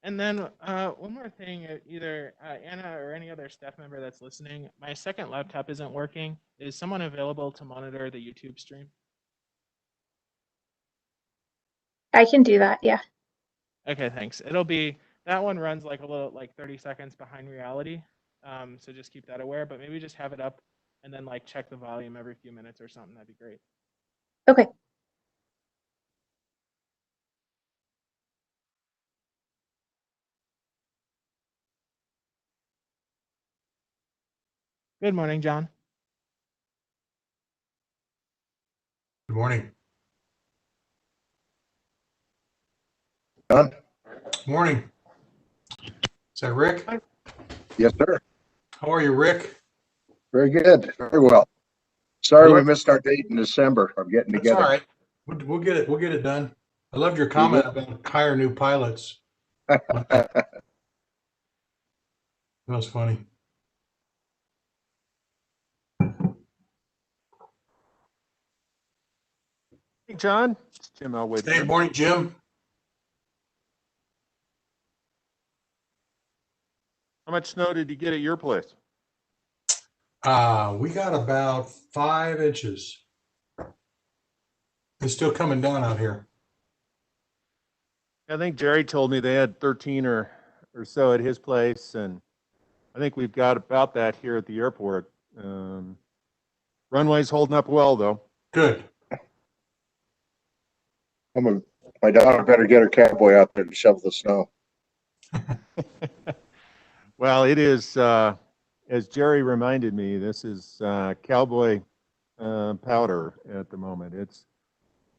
And then one more thing, either Anna or any other staff member that's listening, my second laptop isn't working. Is someone available to monitor the YouTube stream? I can do that, yeah. Okay, thanks. It'll be, that one runs like a little, like 30 seconds behind reality. So just keep that aware, but maybe just have it up and then like check the volume every few minutes or something. That'd be great. Okay. Good morning, John. Good morning. John? Morning. Is that Rick? Yes, sir. How are you, Rick? Very good. Very well. Sorry we missed our date in December. I'm getting That's together. all right. We'll get it. We'll get it done. I loved your comment about hire new pilots. That was funny. Hey, John. It's Jim Elwood. Hey, morning, Jim. How much snow did you get at your place? We got about 5 inches. It's still coming down out here. I think Jerry told me they had 13 or so at his place, and I think we've got about that here at the airport. Runway's holding up well, though. Good. My daughter better get her cowboy out there to shovel the snow. Well, it is, as Jerry reminded me, this is cowboy powder at the moment. It's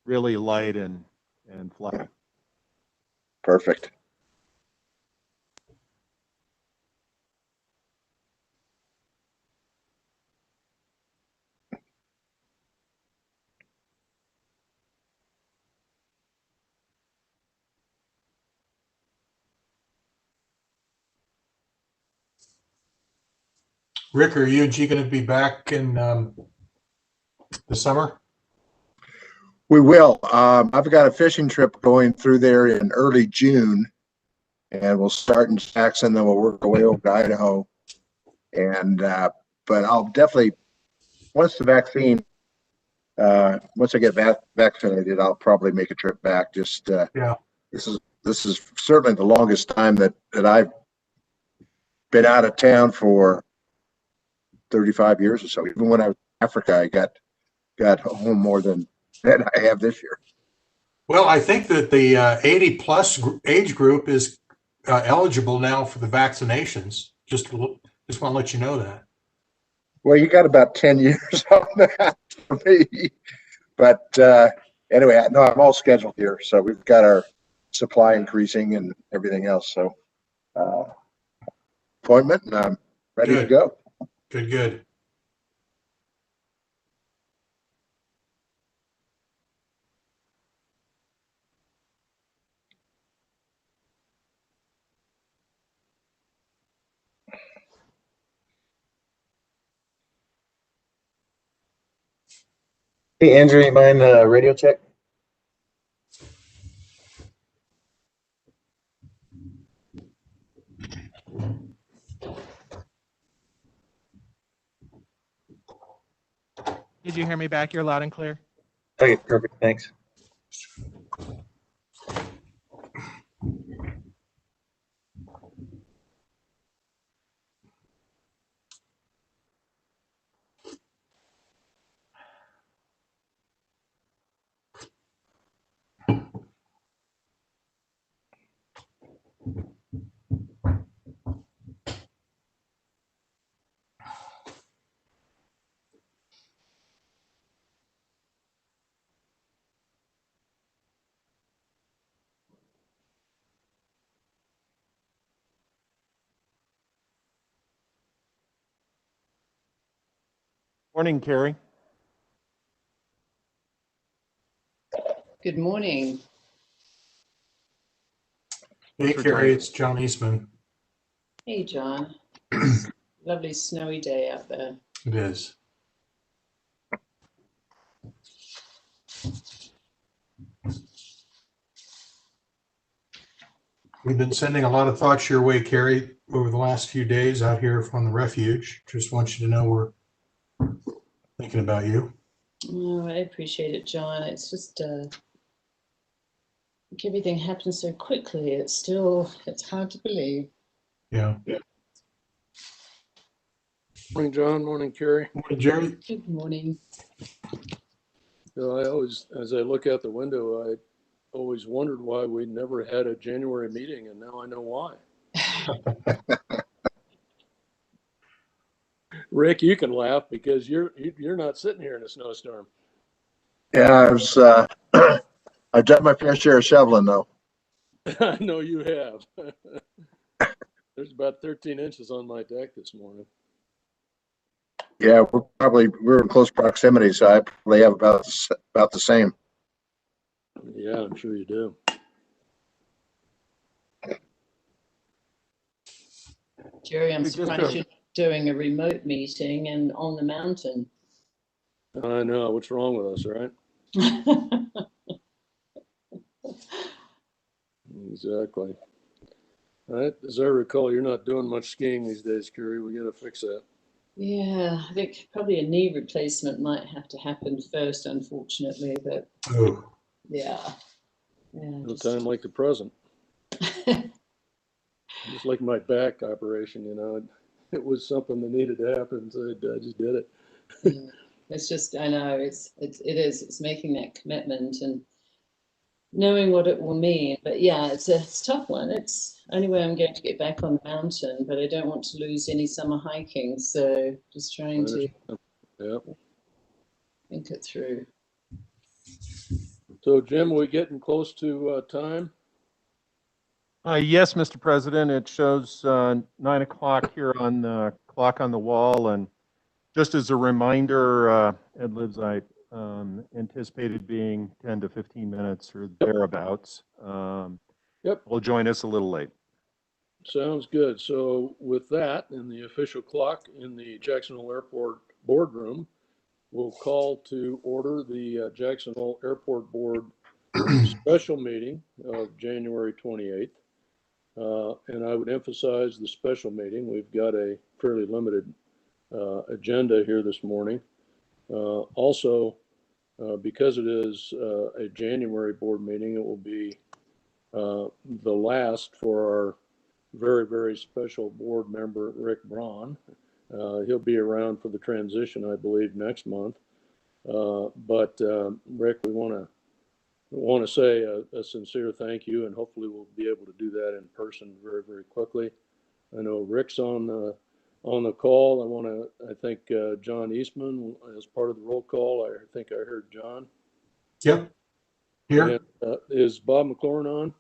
really light and flat. Perfect. Rick, are you and G going to be back in the summer? We will. I've got a fishing trip going through there in early June, and we'll start in Jackson, then we'll work our way over to Idaho. And but I'll definitely, once the vaccine, once I get vaccinated, I'll probably make a trip back. Just Yeah. This is certainly the longest time that I've been out of town for 35 years or so. Even when I was in Africa, I got home more than I have this year. Well, I think that the 80 plus age group is eligible now for the vaccinations. Just want to let you know that. Well, you got about 10 years on that for me. But anyway, no, I'm all scheduled here. So we've got our supply increasing and everything else. So appointment, and I'm ready to go. Good, good. Hey, Andrew, you mind radio check? Did you hear me back? You're loud and clear. Okay, perfect. Thanks. Morning, Carrie. Good morning. Hey, Carrie, it's John Eastman. Hey, John. Lovely snowy day out there. It is. We've been sending a lot of thoughts your way, Carrie, over the last few days out here from the refuge. Just want you to know we're thinking about you. Oh, I appreciate it, John. It's just like everything happens so quickly. It's hard to believe. Yeah. Morning, John. Morning, Carrie. Morning, Jerry. Good morning. You know, I always, as I look out the window, I always wondered why we never had a January meeting, and now I know why. Rick, you can laugh because you're not sitting here in a snowstorm. Yeah, I've done my fair share of shoveling though. I know you have. There's about 13 inches on my deck this morning. Yeah, we're in close proximity, so I probably have about the same. Yeah, I'm sure you do. Jerry, I'm Just surprised you're doing a remote meeting and on the mountain. I know. What's wrong with us, right? Exactly. All right. As I recall, you're not doing much skiing these days, Carrie. We got to fix that. Yeah, I think probably a knee replacement might have to happen first, unfortunately, but Oh, yeah. No time like the present. Just like my back operation, you know, it was something that needed to happen, so I just did it. Yeah. It's just, I know it's making that commitment and knowing what it will mean. But yeah, it's a tough one. It's only way I'm going to get back on the mountain, but I don't want to lose any summer hiking. So just trying to Yep. think it through. So Jim, we getting close to time? Yes, Mr. President, it shows 9 o'clock here on the clock on the wall. And just as a reminder, Ed Lives, I anticipated being 10 to 15 minutes or thereabouts. Yep. Will join us a little late. Sounds good. So with that, in the official clock in the Jacksonville Airport boardroom, we'll call to order the Jacksonville Airport Board special meeting of January 28th. And I would emphasize the special meeting. We've got a fairly limited agenda here this morning. Also, because it is a January board meeting, it will be the last for our very, very special board member, Rick Braun. He'll be around for the transition, I believe, next month. But Rick, we want to say a sincere thank you, and hopefully we'll be able to do that in person very, very quickly. I know Rick's on the call. I think John Eastman as part of the roll call. I think I heard John. yep. Here. And, is Bob McLaurin on?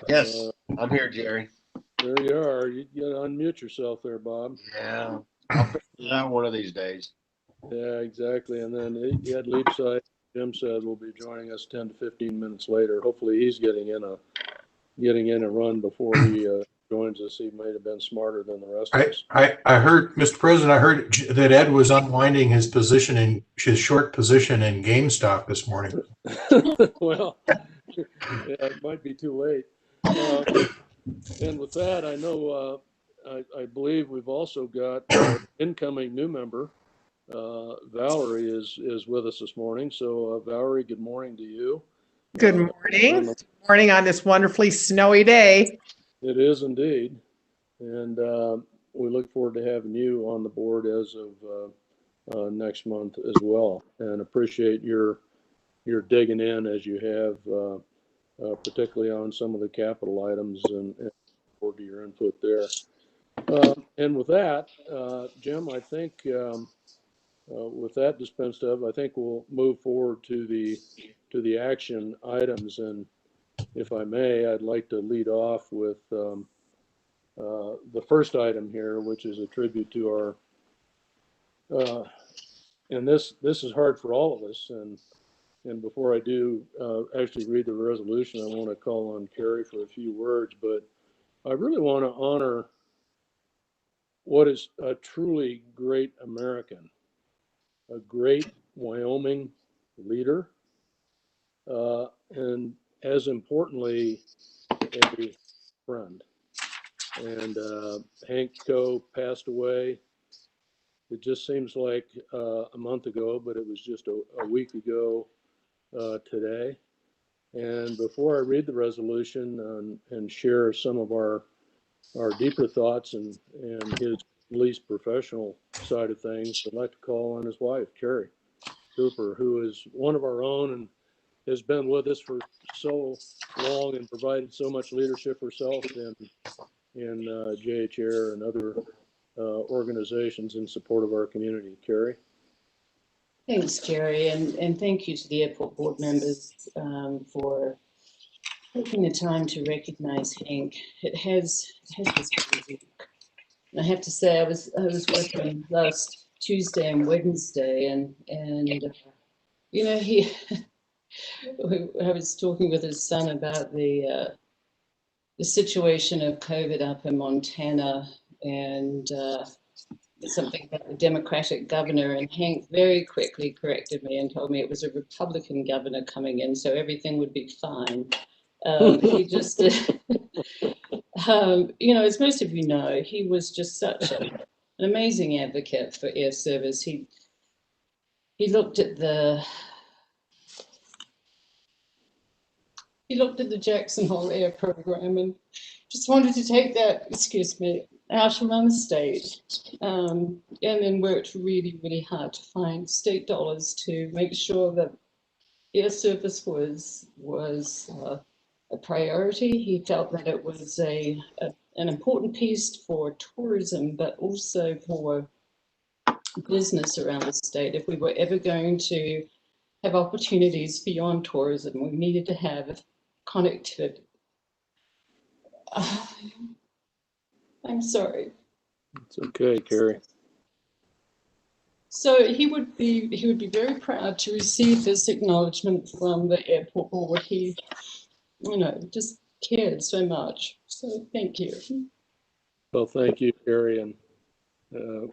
Yes, I'm here, Jerry. There you are. You got to unmute yourself there, Bob. Yeah, I'll figure it out one of these days. Yeah, exactly. And then Ed Leapside, Jim said, will be joining us 10 to 15 minutes later. Hopefully he's getting in a run before he joins us. He might have been smarter than the rest of us. I heard, Mr. President, I heard that Ed was unwinding his short position in GameStop this morning. Well, yeah, it might be too late. And with that, I know, I believe we've also got our incoming new member. Valerie is with us this morning. So Valerie, good morning to you. Good morning. Good morning on this wonderfully snowy day. It is indeed. And we look forward to having you on the board as of next month as well. And appreciate your digging in as you have, particularly on some of the capital items, and forward to your input there. And with that, Jim, I think with that dispensed of, I think we'll move forward to the action items. And if I may, I'd like to lead off with the first item here, which is a tribute to our, and this is hard for all of us. And before I do actually read the resolution, I want to call on Carrie for a few words, but I really want to honor what is a truly great American, a great Wyoming leader, and as importantly, a friend. And Hank Coe passed away. It just seems like a month ago, but it was just a week ago today. And before I read the resolution and share some of our deeper thoughts and his least professional side of things, I'd like to call on his wife, Carrie Cooper, who is one of our own and has been with us for so long and provided so much leadership herself in JHR and other organizations in support of our community. Carrie? Thanks, Jerry, and thank you to the airport board members for taking the time to recognise Hank. It has been. I have to say, I was working last Tuesday and Wednesday, and you know, I was talking with his son about the situation of COVID up in Montana and something about the Democratic governor, and Hank very quickly corrected me and told me it was a Republican governor coming in, so everything would be fine. He just, you know, as most of you know, he was just such an amazing advocate for air service. He looked at the Jackson Hole Air Program and just wanted to take that, out from our state, and then worked really, really hard to find state dollars to make sure that air service was a priority. He felt that it was an important piece for tourism, but also for business around the state. If we were ever going to have opportunities beyond tourism, we needed to have connectivity. I'm sorry. It's okay, Carrie. So he would be very proud to receive this acknowledgement from the airport board. He, you know, just cared so much. So thank you. Well, thank you, Carrie, and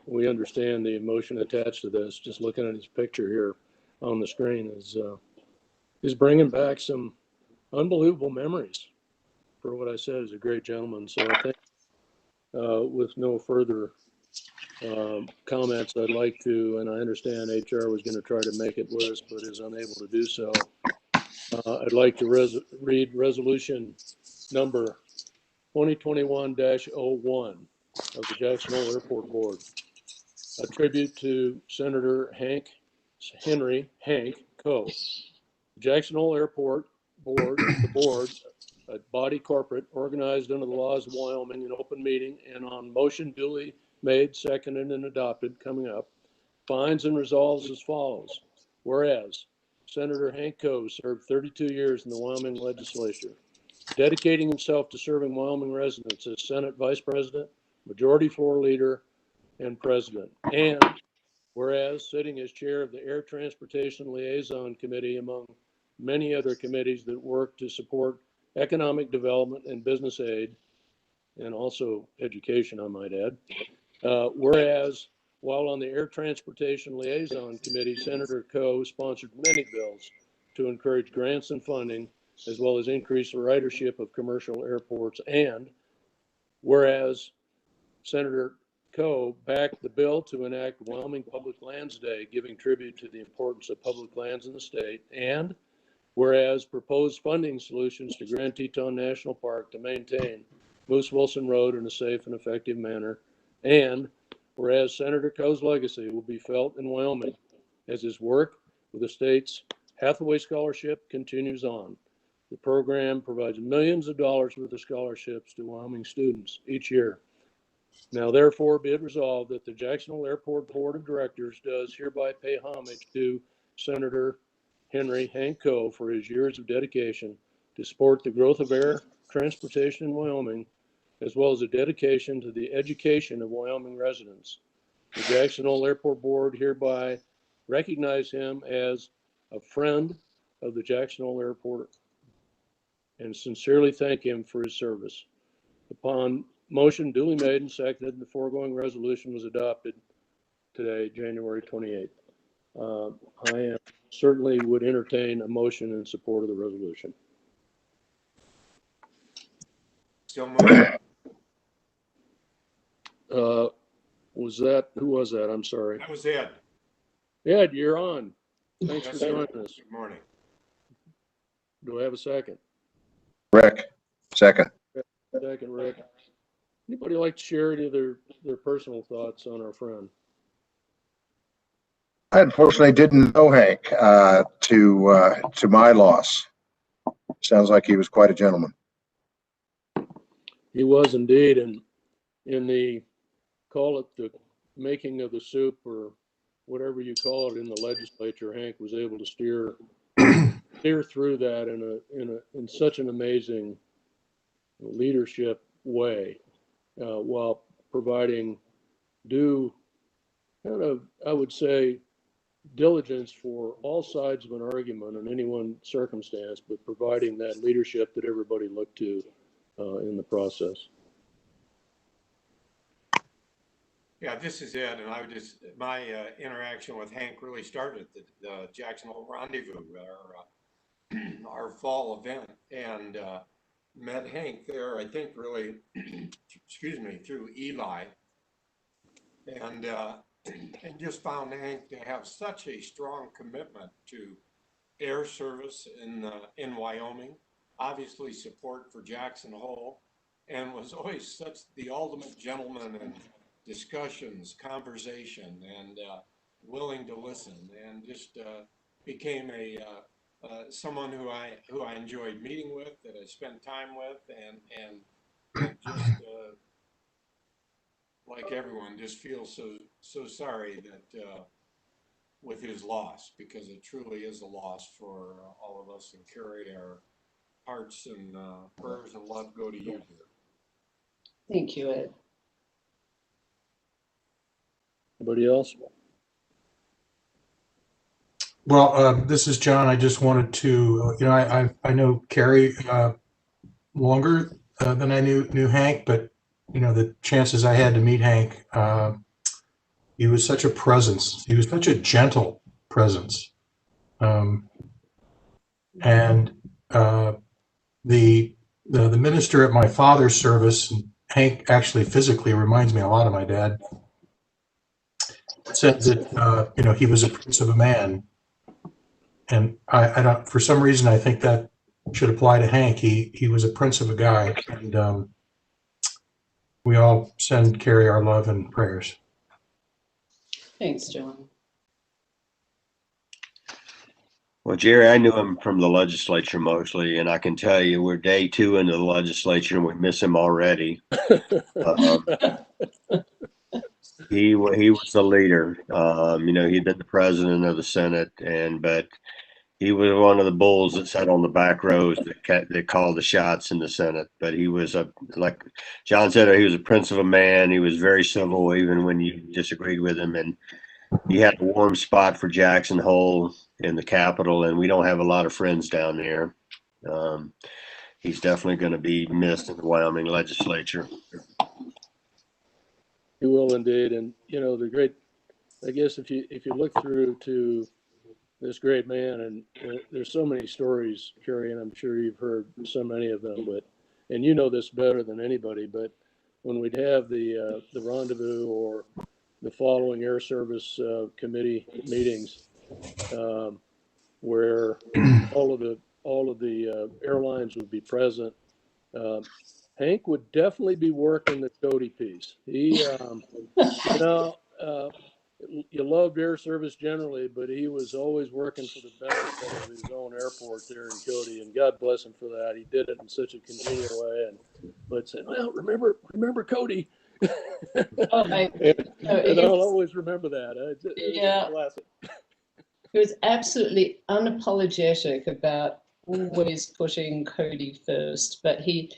we understand the emotion attached to this. Just looking at his picture here on the screen is bringing back some unbelievable memories. For what I said, is a great gentleman. So I think with no further comments, I'd like to, and I understand HR was going to try to make it with us, but is unable to do so. I'd like to read resolution number 2021-01 of the Jackson Hole Airport Board. A tribute to Senator Henry Hank Coe. Jackson Hole Airport Board, the board, a body corporate organized under the laws of Wyoming, an open meeting, and on motion duly made, seconded, and adopted coming up, finds and resolves as follows. Whereas Senator Hank Coe served 32 years in the Wyoming legislature, dedicating himself to serving Wyoming residents as Senate Vice President, Majority Floor Leader, and President. And whereas sitting as chair of the Air Transportation Liaison Committee, among many other committees that work to support economic development and business aid, and also education, I might add. Whereas while on the Air Transportation Liaison Committee, Senator Coe sponsored many bills to encourage grants and funding, as well as increase the ridership of commercial airports. And whereas Senator Coe backed the bill to enact Wyoming Public Lands Day, giving tribute to the importance of public lands in the state. And whereas proposed funding solutions to Grand Teton National Park to maintain Moose Wilson Road in a safe and effective manner. And whereas Senator Coe's legacy will be felt in Wyoming as his work with the state's Hathaway Scholarship continues on. The program provides millions of dollars worth of scholarships to Wyoming students each year. Now, therefore, be it resolved that the Jackson Hole Airport Board of Directors does hereby pay homage to Senator Henry Hank Coe for his years of dedication to support the growth of air transportation in Wyoming, as well as a dedication to the education of Wyoming residents. The Jackson Hole Airport Board hereby recognize him as a friend of the Jackson Hole Airport and sincerely thank him for his service. Upon motion duly made and seconded, the foregoing resolution was adopted today, January 28th. I am certainly would entertain a motion in support of the resolution. Still moving. Who was that? I'm sorry. That was Ed. Ed, you're on. Thanks Yes, for sir. joining us. Good morning. Do I have a second? Rick, second. Second, Rick. Anybody like to share any of their personal thoughts on our friend? I unfortunately didn't know Hank, to my loss. Sounds like he was quite a gentleman. He was indeed, and in the, call it the making of the soup or whatever you call it in the legislature, Hank was able to steer through that in such an amazing leadership way, while providing due kind of, I would say, diligence for all sides of an argument in any one circumstance, but providing that leadership that everybody looked to in the process. Yeah, this is Ed, and I would just, my interaction with Hank really started at the Jackson Hole Rendezvous, our fall event, and met Hank there, I think really, excuse me, through Eli, and just found Hank to have such a strong commitment to air service in Wyoming, obviously support for Jackson Hole, and was always such the ultimate gentleman in discussions, conversation, and willing to listen, and just became someone who I enjoyed meeting with, that I spent time with, and just like everyone, just feel so sorry that with his loss, because it truly is a loss for all of us, and carry our hearts and prayers and love go to you here. Thank you, Ed. Anybody else? Well, this is John. I just wanted to, I know Carrie longer than I knew Hank, but the chances I had to meet Hank, he was such a presence. He was such a gentle presence, and the minister at my father's service, Hank actually physically reminds me a lot of my dad, said that he was a prince of a man. And I don't, for some reason, I think that should apply to Hank. He was a prince of a guy, and we all send Carrie our love and prayers. Thanks, John. Well, Jerry, I knew him from the legislature mostly, and I can tell you we're day 2 into the legislature and we miss him already. He was the leader. He'd been the president of the Senate, but he was one of the bulls that sat on the back rows that called the shots in the Senate. But he was like John said, he was a prince of a man. He was very civil, even when you disagreed with him. And he had a warm spot for Jackson Hole in the Capitol, and we don't have a lot of friends down there. He's definitely going to be missed in the Wyoming legislature. He will indeed, and the great. I guess if you look through to this great man, and there's so many stories, Carrie, and I'm sure you've heard so many of them, and you know this better than anybody. But when we'd have the rendezvous or the following Air Service Committee meetings, where all of the airlines would be present. Hank would definitely be working the Cody piece. He, you loved air service generally, but he was always working for the benefit of his own airport there in Cody, and God bless him for that. He did it in such a congenial way, but said, "Well, remember Cody." And I'll always remember that. Yeah, he was absolutely unapologetic about always putting Cody first, but he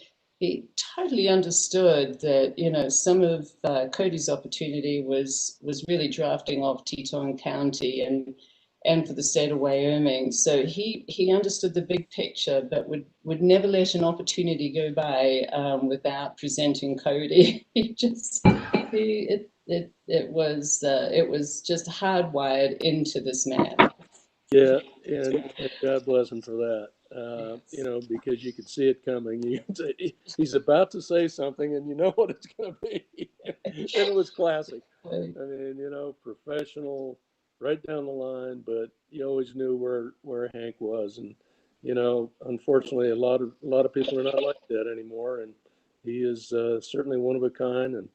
totally understood that, some of Cody's opportunity was really drafting off Teton County and for the state of Wyoming. So he understood the big picture, but would never let an opportunity go by without presenting Cody. It was just hardwired into this man. Yeah, and God bless him for that. You know, because you could see it coming. He's about to say something, and you know what it's going to be. And it was classic. I mean, you know, professional, right down the line, but you always knew where Hank was. And you know, unfortunately, a lot of people are not like that anymore. And he is certainly one of a kind.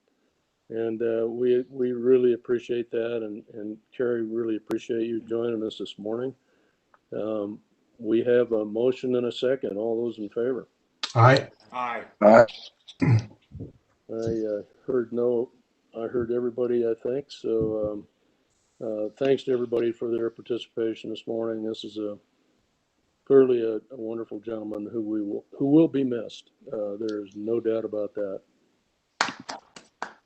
And we really appreciate that. And Carrie, really appreciate you joining us this morning. We have a motion and a second. All those in favor? Aye. Aye. I heard everybody, I think. So thanks to everybody for their participation this morning. This is clearly a wonderful gentleman who will be missed. There is no doubt about that.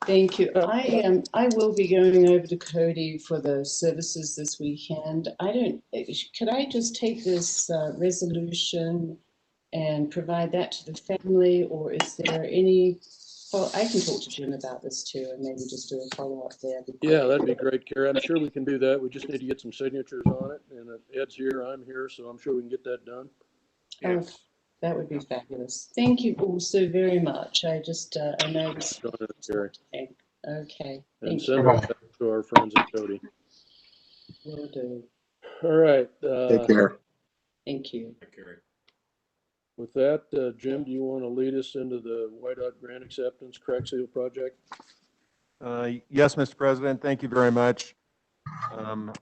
Thank you. I will be going over to Cody for the services this weekend. Could I just take this resolution and provide that to the family, or is there any, well, I can talk to Jim about this too, and maybe just do a follow-up there. Yeah, that'd be great, Carrie. I'm sure we can do that. We just need to get some signatures on it. And Ed's here, I'm here, so I'm sure we can get that done. Yes. That would be fabulous. Thank you all so very much. I know this. Carrie. Okay. And Thank send you. that to our friends at Cody. Will do. All right. Take care. Thank you. Carrie. With that, Jim, do you want to lead us into the YDOT grant acceptance crack seal project? Yes, Mr. President, thank you very much.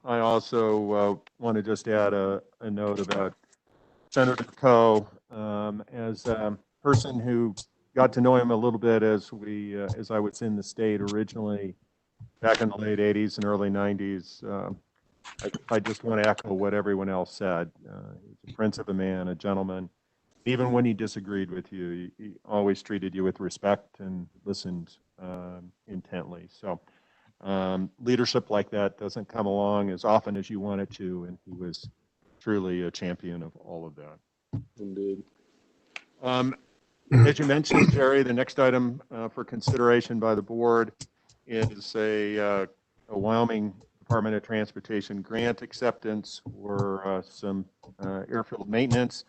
I also want to just add a note about Senator Coe, as a person who got to know him a little bit as I was in the state originally back in the late 80s and early 90s. I just want to echo what everyone else said. He's a prince of a man, a gentleman. Even when he disagreed with you, he always treated you with respect and listened intently. So leadership like that doesn't come along as often as you want it to, and he was truly a champion of all of that. Indeed. As you mentioned, Jerry, the next item for consideration by the board is a Wyoming Department of Transportation grant acceptance for some airfield maintenance.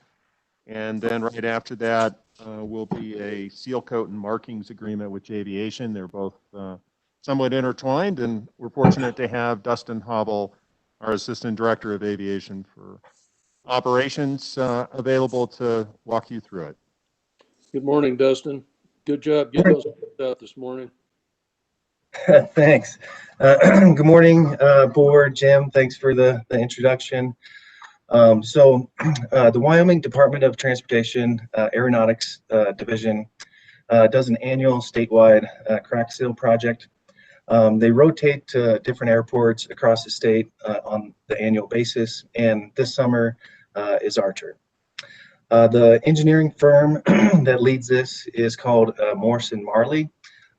And then right after that will be a seal coat and markings agreement with J-Aviation. They're both somewhat intertwined, and we're fortunate to have Dustin Hobble, our Assistant Director of Aviation for Operations, available to walk you through it. Good morning, Dustin. Good job getting those out this morning. Thanks. Good morning, board. Jim, thanks for the introduction. The Wyoming Department of Transportation Aeronautics Division does an annual statewide crack seal project. They rotate to different airports across the state on the annual basis, and this summer is our turn. The engineering firm that leads this is called Morrison Marley,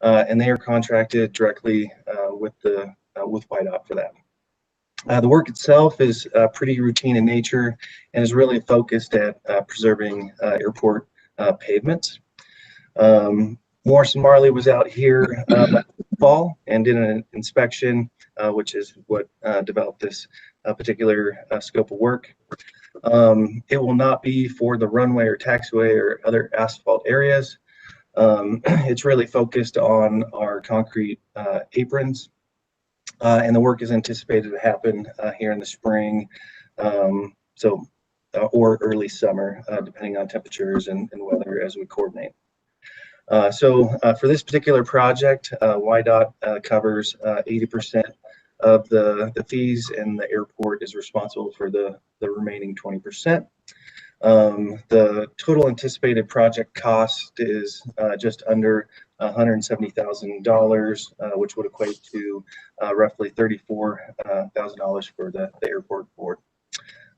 and they are contracted directly with YDOT for that. The work itself is pretty routine in nature and is really focused at preserving airport pavements. Morrison Marley was out here last fall and did an inspection, which is what developed this particular scope of work. It will not be for the runway or taxiway or other asphalt areas. It's really focused on our concrete aprons. And the work is anticipated to happen here in the spring, or early summer, depending on temperatures and weather as we coordinate. For this particular project, YDOT covers 80% of the fees, and the airport is responsible for the remaining 20%. The total anticipated project cost is just under $170,000, which would equate to roughly $34,000 for the airport board.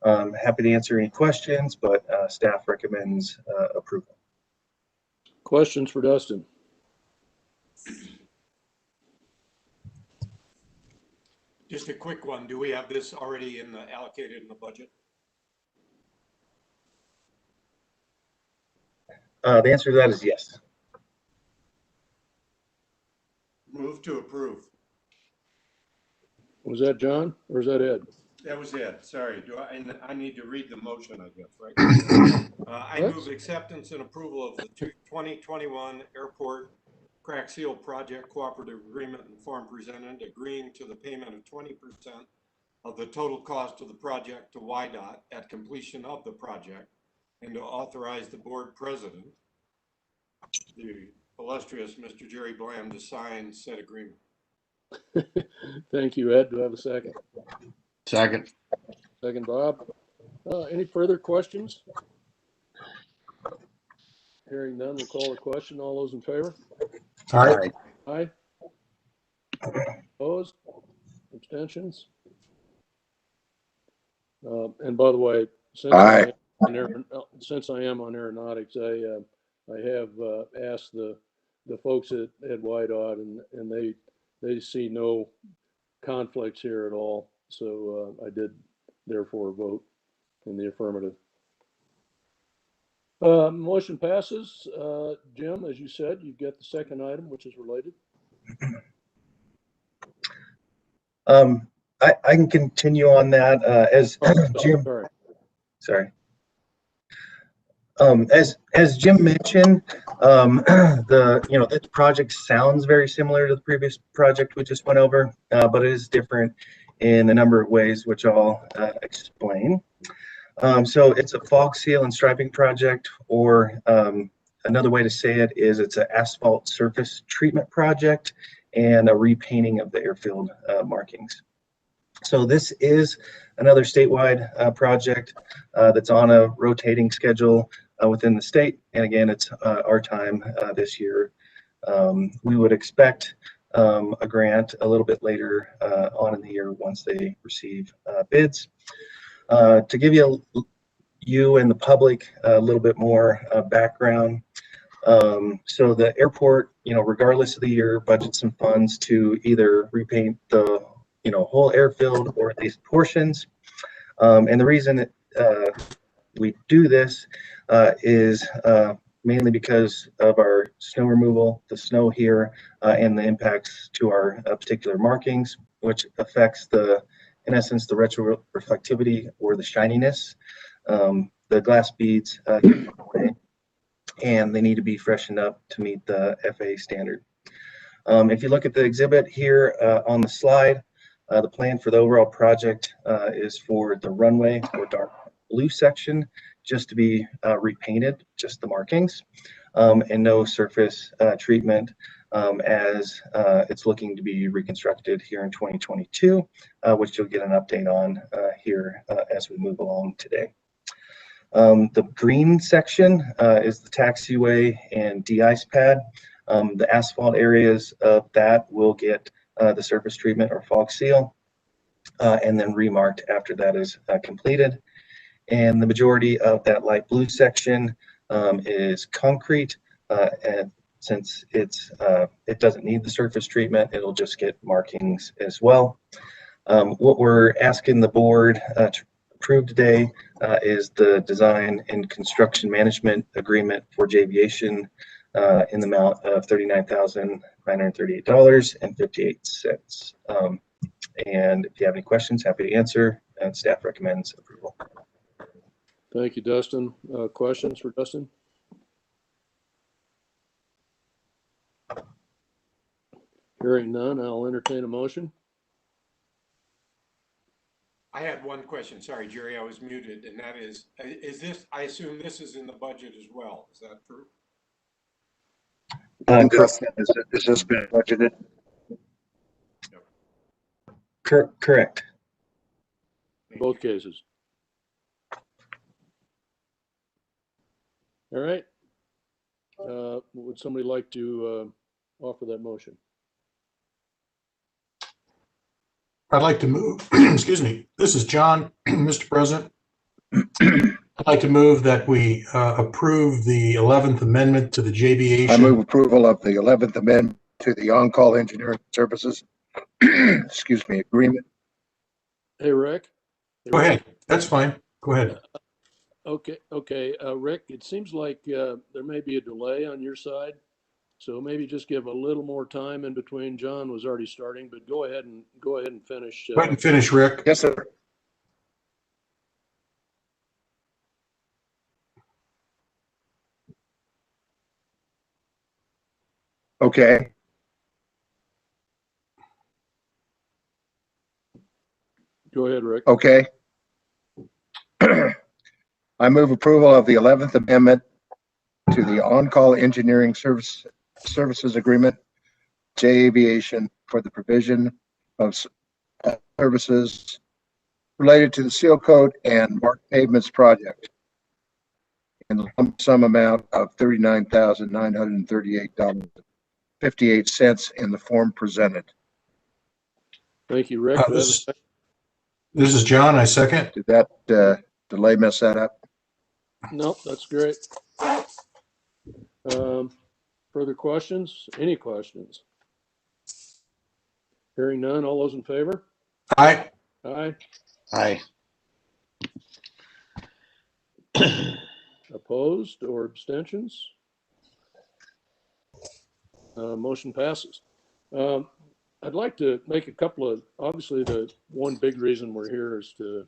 Happy to answer any questions, but staff recommends approval. Questions for Dustin? Just a quick one. Do we have this already allocated in the budget? The answer to that is yes. Move to approve. Was that John or is that Ed? That was it. Sorry. I need to read the motion, I guess, right? I move acceptance and approval of the 2021 Airport Crack Seal Project Cooperative Agreement in form presented, agreeing to the payment of 20% of the total cost of the project to YDOT at completion of the project, and to authorize the board president, the illustrious Mr. Jerry Bland, to sign said agreement. Thank you, Ed. Do I have a second? Second. Second, Bob. Any further questions? Hearing none, we'll call the question. All those in favor? Aye. Aye. Opposed? Abstentions? And by the way, since Aye. I am on aeronautics, I have asked the folks at YDOT, and they see no conflicts here at all. So I did therefore vote in the affirmative. Motion passes. Jim, as you said, you get the second item, which is related. I can continue on that as Jim. Sorry. As Jim mentioned, this project sounds very similar to the previous project we just went over, but it is different in a number of ways, which I'll explain. So it's a fog seal and striping project, or another way to say it is it's an asphalt surface treatment project and a repainting of the airfield markings. So this is another statewide project that's on a rotating schedule within the state. And again, it's our time this year. We would expect a grant a little bit later on in the year once they receive bids. To give you and the public a little bit more background, so the airport, regardless of the year, budgets some funds to either repaint the whole airfield or at least portions. And the reason we do this is mainly because of our snow removal, the snow here, and the impacts to our particular markings, which affects in essence, the retroreflectivity or the shininess. The glass beads get away, and they need to be freshened up to meet the FAA standard. If you look at the exhibit here on the slide, the plan for the overall project is for the runway or dark blue section just to be repainted, just the markings, and no surface treatment as it's looking to be reconstructed here in 2022, which you'll get an update on here as we move along today. The green section is the taxiway and de-ice pad. The asphalt areas of that will get the surface treatment or fog seal, and then remarked after that is completed. And the majority of that light blue section is concrete, and since it doesn't need the surface treatment, it'll just get markings as well. What we're asking the board to approve today is the design and construction management agreement for JViation in the amount of $39,938.58. And if you have any questions, happy to answer, and staff recommends approval. Thank you, Dustin. Questions for Dustin? Hearing none, I'll entertain a motion. I had one question. Sorry, Jerry, I was muted, and that is this, I assume this is in the budget as well. Is that true? Dustin, has this been budgeted? Correct. Both cases. All right. Would somebody like to offer that motion? I'd like to move, excuse me, this is John, Mr. President. I'd like to move that we approve the 11th Amendment to the JViation. I move approval of the 11th Amendment to the On-Call Engineering Services, excuse me, agreement. Hey, Rick. Go ahead. That's fine. Go ahead. Okay. Rick, it seems like there may be a delay on your side. So maybe just give a little more time in between. John was already starting, but go ahead and finish. Go ahead and finish, Rick. Yes, sir. Okay, Go ahead, Rick. okay. I move approval of the 11th Amendment to the on-call engineering services agreement, J Aviation, for the provision of services related to the seal coat and marked pavements project in the lump sum amount of $39,938.58 in the form presented. Thank you, Rick. Do I have a second? This is John. I second. Did that delay mess that up? No, that's great. Further questions? Any questions? Hearing none. All those in favor? Aye. Aye. Aye. Opposed or abstentions? Motion passes. I'd like to make a couple of, obviously the one big reason we're here is to,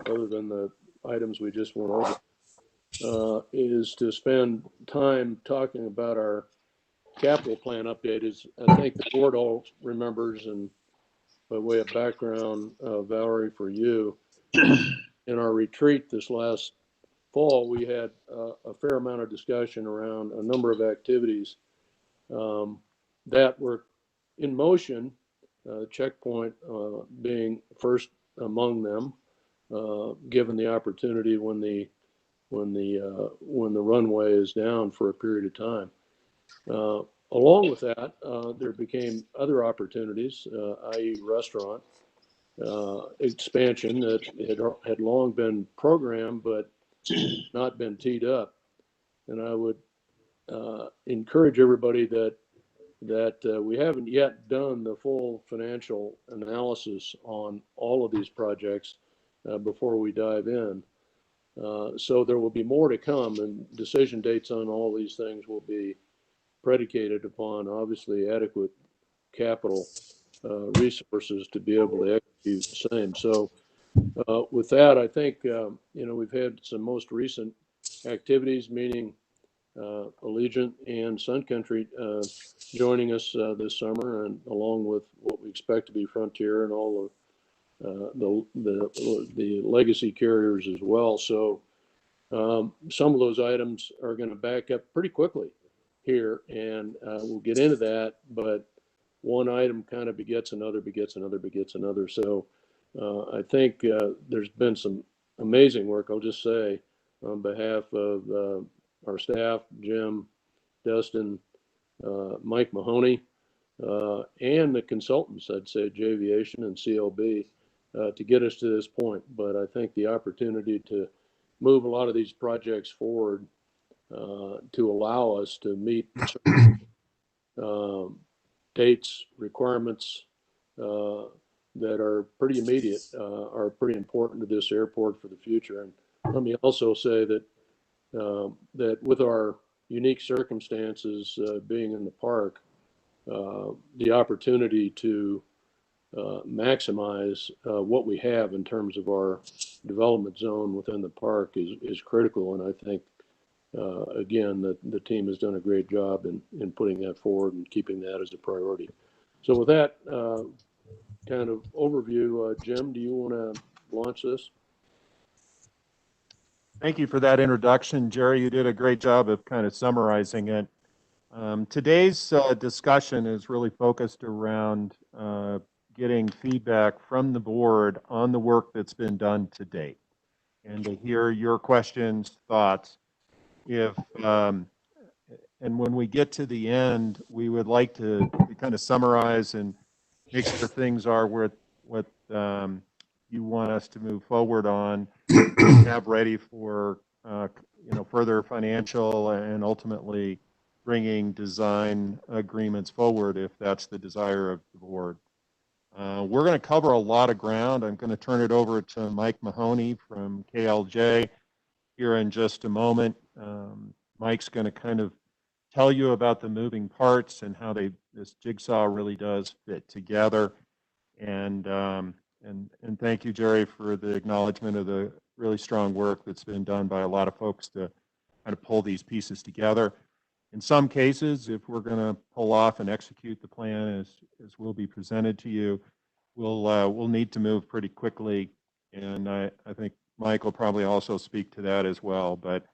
other than the items we just went over, is to spend time talking about our capital plan update. As I think the board all remembers, and by way of background, Valerie, for you, in our retreat this last fall, we had a fair amount of discussion around a number of activities that were in motion, Checkpoint being first among them, given the opportunity when the runway is down for a period of time. Along with that, there became other opportunities, i.e. restaurant expansion that had long been programmed but not been teed up. And I would encourage everybody that we haven't yet done the full financial analysis on all of these projects before we dive in. So there will be more to come, and decision dates on all these things will be predicated upon obviously adequate capital resources to be able to execute the same. So with that, I think, we've had some most recent activities, meaning Allegiant and Sun Country joining us this summer, and along with what we expect to be Frontier and all of the legacy carriers as well. So some of those items are going to back up pretty quickly here, and we'll get into that, but one item kind of begets another, begets another, begets another. So I think there's been some amazing work, I'll just say, on behalf of our staff, Jim, Dustin, Mike Mahoney, and the consultants, I'd say, J Aviation and CLB, to get us to this point. But I think the opportunity to move a lot of these projects forward to allow us to meet certain dates, requirements that are pretty immediate, are pretty important to this airport for the future. And let me also say that that with our unique circumstances, being in the park, the opportunity to maximize what we have in terms of our development zone within the park is critical. And I think, again, the team has done a great job in putting that forward and keeping that as a priority. So with that kind of overview, Jim, do you want to launch this? Thank you for that introduction, Jerry. You did a great job of kind of summarizing it. Today's discussion is really focused around getting feedback from the board on the work that's been done to date, and to hear your questions, thoughts. And when we get to the end, we would like to kind of summarize and make sure things are what you want us to move forward on, have ready for further financial and ultimately bringing design agreements forward if that's the desire of the board. We're going to cover a lot of ground. I'm going to turn it over to Mike Mahoney from KLJ here in just a moment. Mike's going to kind of tell you about the moving parts and how this jigsaw really does fit together. And thank you, Jerry, for the acknowledgement of the really strong work that's been done by a lot of folks to kind of pull these pieces together. In some cases, if we're going to pull off and execute the plan as will be presented to you, we'll need to move pretty quickly. And I think Mike will probably also speak to that as well. But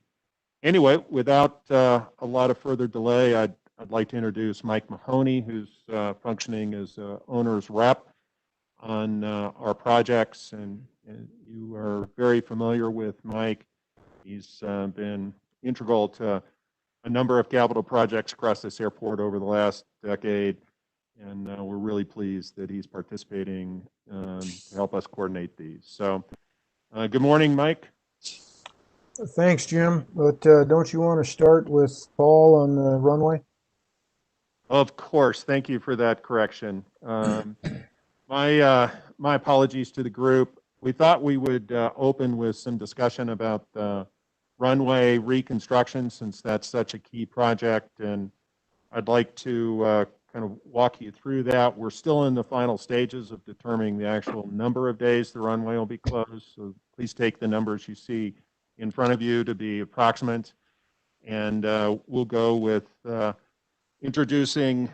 anyway, without a lot of further delay, I'd like to introduce Mike Mahoney, who's functioning as owner's rep on our projects. And you are very familiar with Mike. He's been integral to a number of capital projects across this airport over the last decade. And we're really pleased that he's participating to help us coordinate these. So good morning, Mike. Thanks, Jim. But don't you want to start with Paul on the runway? Of course. Thank you for that correction. My apologies to the group. We thought we would open with some discussion about the runway reconstruction, since that's such a key project, and I'd like to kind of walk you through that. We're still in the final stages of determining the actual number of days the runway will be closed, so please take the numbers you see in front of you to be approximate. And we'll go with introducing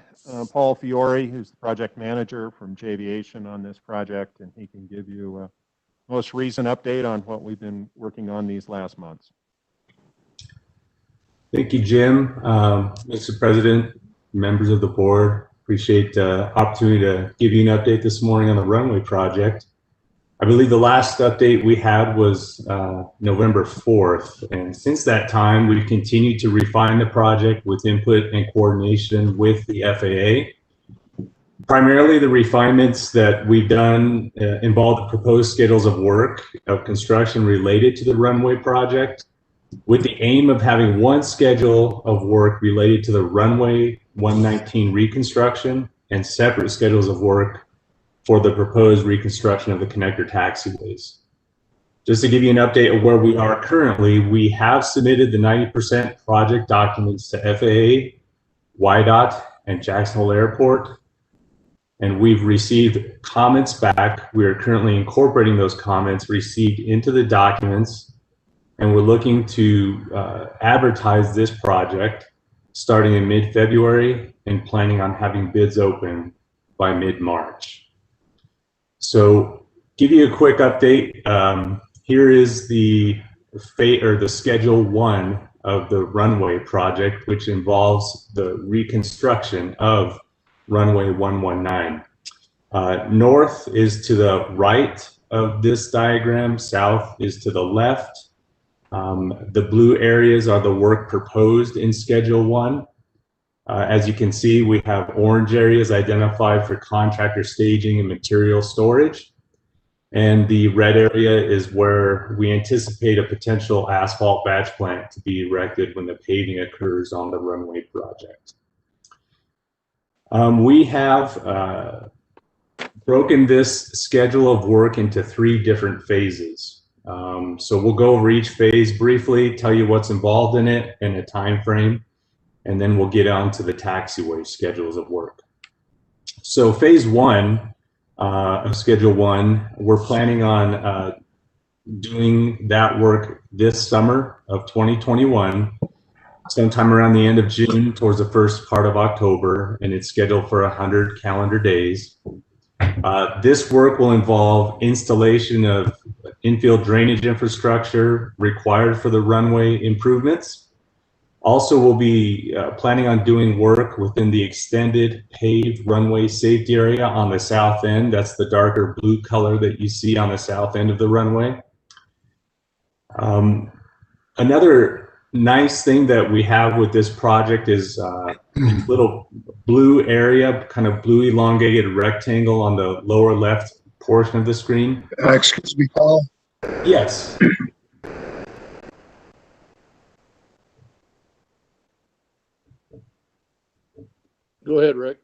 Paul Fiore, who's the project manager from J'Aviation on this project, and he can give you a most recent update on what we've been working on these last months. Thank you, Jim. Mr. President, members of the board, appreciate the opportunity to give you an update this morning on the runway project. I believe the last update we had was November 4th, and since that time we've continued to refine the project with input and coordination with the FAA. Primarily the refinements that we've done involve the proposed schedules of work of construction related to the runway project, with the aim of having one schedule of work related to the runway 119 reconstruction and separate schedules of work for the proposed reconstruction of the connector taxiways. Just to give you an update of where we are currently, we have submitted the 90% project documents to FAA, YDOT, and Jackson Hole Airport, and we've received comments back. We are currently incorporating those comments received into the documents, and we're looking to advertise this project starting in mid-February and planning on having bids open by mid-March. So give you a quick update. Here is the schedule 1 of the runway project, which involves the reconstruction of runway 119. North is to the right of this diagram, south is to the left. The blue areas are the work proposed in Schedule 1. As you can see, we have orange areas identified for contractor staging and material storage. And the red area is where we anticipate a potential asphalt batch plant to be erected when the paving occurs on the runway project. We have broken this schedule of work into 3 different phases. So we'll go over each phase briefly, tell you what's involved in it and a time frame, and then we'll get on to the taxiway schedules of work. So phase 1 of Schedule 1, we're planning on doing that work this summer of 2021, sometime around the end of June towards the first part of October, and it's scheduled for 100 calendar days. This work will involve installation of infield drainage infrastructure required for the runway improvements. Also, we'll be planning on doing work within the extended paved runway safety area on the south end. That's the darker blue color that you see on the south end of the runway. Another nice thing that we have with this project is this little blue area, kind of blue elongated rectangle on the lower left portion of the screen. Excuse me, Paul? Yes. Go ahead, Rick.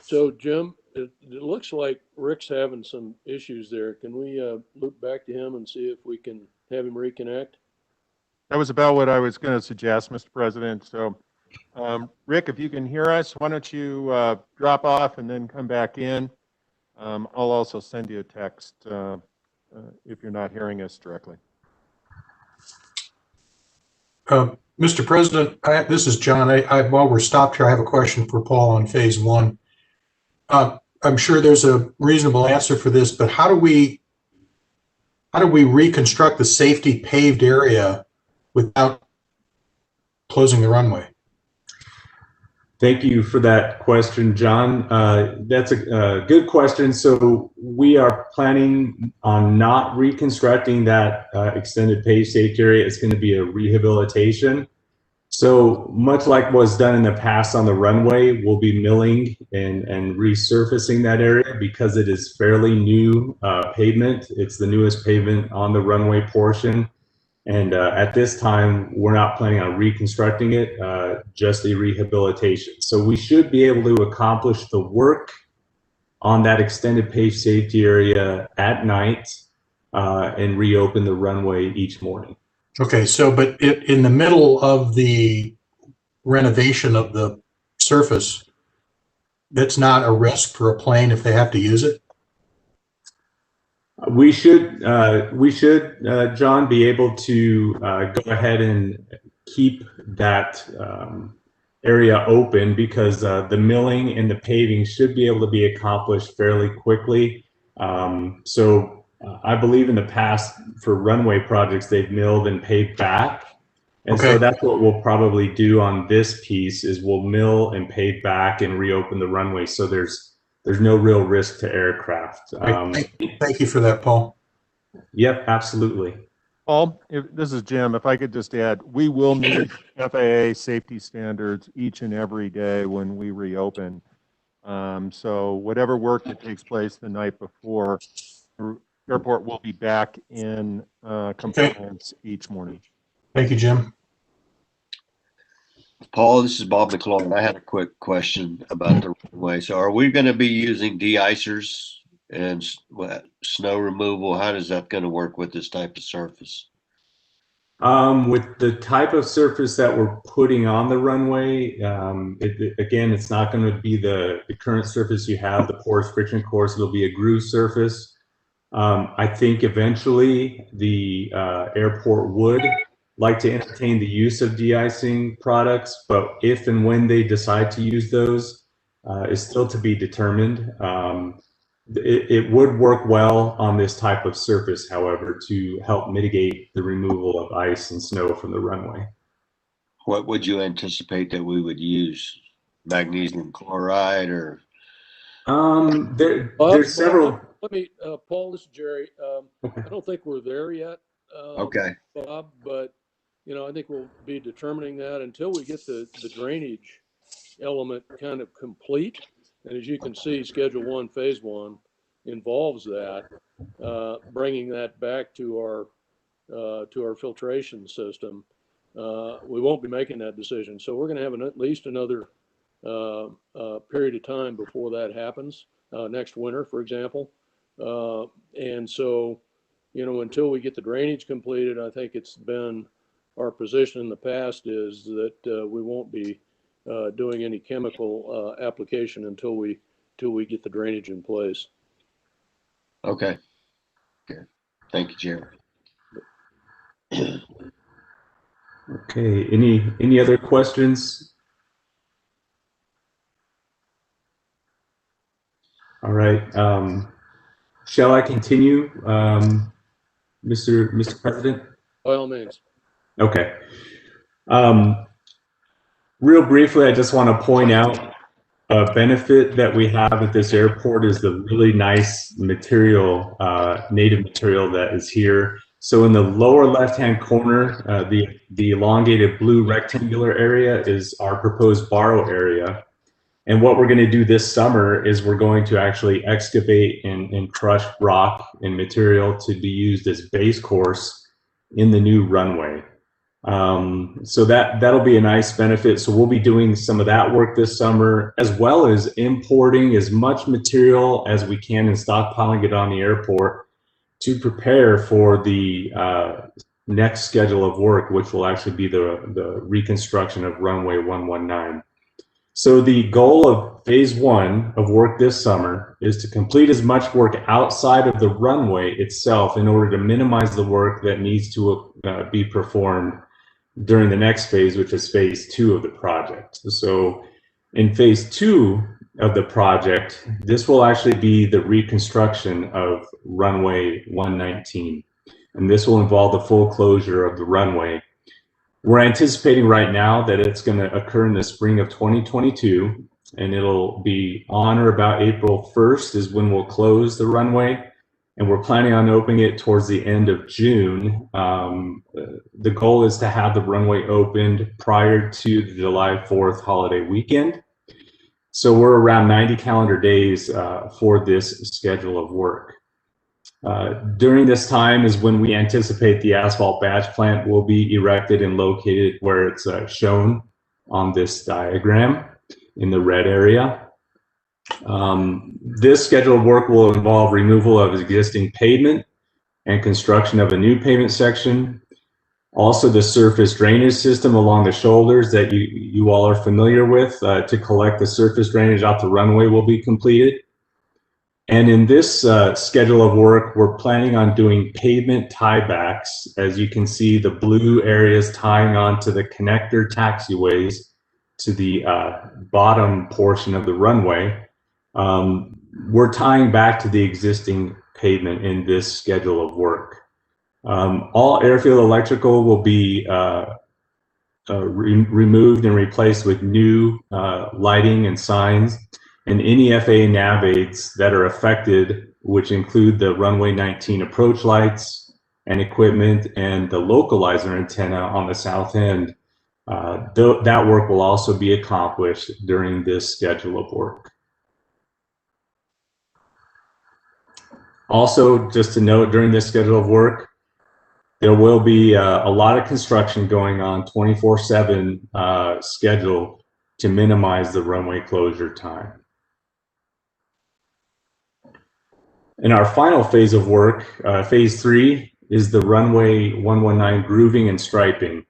So, Jim, it looks like Rick's having some issues there. Can we loop back to him and see if we can have him reconnect? That was about what I was going to suggest, Mr. President. So, Rick, if you can hear us, why don't you drop off and then come back in? I'll also send you a text if you're not hearing us directly. Mr. President, this is John. While we're stopped here, I have a question for Paul on phase one. I'm sure there's a reasonable answer for this, but how do we reconstruct the safety paved area without closing the runway? Thank you for that question, John. That's a good question. So we are planning on not reconstructing that extended paved safety area. It's going to be a rehabilitation. So much like was done in the past on the runway, we'll be milling and resurfacing that area because it is fairly new pavement. It's the newest pavement on the runway portion. And at this time, we're not planning on reconstructing it, just a rehabilitation. So we should be able to accomplish the work on that extended paved safety area at night and reopen the runway each morning. Okay, so but in the middle of the renovation of the surface, that's not a risk for a plane if they have to use it? We should, John, be able to go ahead and keep that area open because the milling and the paving should be able to be accomplished fairly quickly. So I believe in the past for runway projects, they've milled and paved back. And so that's what we'll probably do on this piece is we'll mill and pave back and reopen the runway. So there's no real risk to aircraft. Thank you for that, Paul. Yep, absolutely. Paul, this is Jim. If I could just add, we will meet FAA safety standards each and every day when we reopen. So whatever work that takes place the night before, the airport will be back in compliance each morning. Thank you, Jim. Paul, this is Bob McLaurin. I had a quick question about the runway. So are we going to be using de-icers and snow removal? How is that going to work with this type of surface? With the type of surface that we're putting on the runway, again, it's not going to be the current surface you have, the porous friction course. It'll be a groove surface. I think eventually the airport would like to entertain the use of de-icing products, but if and when they decide to use those is still to be determined. It would work well on this type of surface, however, to help mitigate the removal of ice and snow from the runway. What would you anticipate that we would use? Magnesium chloride or? There's several. Let me, Paul, this is Jerry. I don't think we're there yet, Okay. Bob, but I think we'll be determining that until we get the drainage element kind of complete. And as you can see, Schedule 1, Phase 1 involves that, bringing that back to our filtration system. We won't be making that decision. So we're going to have at least another period of time before that happens, next winter, for example. And so, until we get the drainage completed, I think it's been our position in the past is that we won't be doing any chemical application until we get the drainage in place. Okay. Thank you, Jerry. Okay. Any other questions? All right. Shall I continue, Mr. President? By all means. Okay. Real briefly, I just want to point out a benefit that we have at this airport is the really nice material, native material that is here. So in the lower left-hand corner, the elongated blue rectangular area is our proposed borrow area. And what we're going to do this summer is we're going to actually excavate and crush rock and material to be used as base course in the new runway. So that'll be a nice benefit. So we'll be doing some of that work this summer, as well as importing as much material as we can and stockpiling it on the airport to prepare for the next schedule of work, which will actually be the reconstruction of runway 119. So the goal of phase 1 of work this summer is to complete as much work outside of the runway itself in order to minimize the work that needs to be performed during the next phase, which is phase 2 of the project. So in phase 2 of the project, this will actually be the reconstruction of runway 119. And this will involve the full closure of the runway. We're anticipating right now that it's going to occur in the spring of 2022, and it'll be on or about April 1st is when we'll close the runway. And we're planning on opening it towards the end of June. The goal is to have the runway opened prior to the July 4th holiday weekend. So we're around 90 calendar days for this schedule of work. During this time is when we anticipate the asphalt batch plant will be erected and located where it's shown on this diagram in the red area. This schedule of work will involve removal of existing pavement and construction of a new pavement section. Also, the surface drainage system along the shoulders that you all are familiar with to collect the surface drainage off the runway will be completed. And in this schedule of work, we're planning on doing pavement tiebacks. As you can see, the blue areas tying onto the connector taxiways to the bottom portion of the runway. We're tying back to the existing pavement in this schedule of work. All airfield electrical will be removed and replaced with new lighting and signs, and any FAA nav aids that are affected, which include the runway 19 approach lights and equipment and the localizer antenna on the south end. That work will also be accomplished during this schedule of work. Also, just to note, during this schedule of work, there will be a lot of construction going on 24/7 schedule to minimize the runway closure time. In our final phase of work, phase 3, is the runway 119 grooving and striping.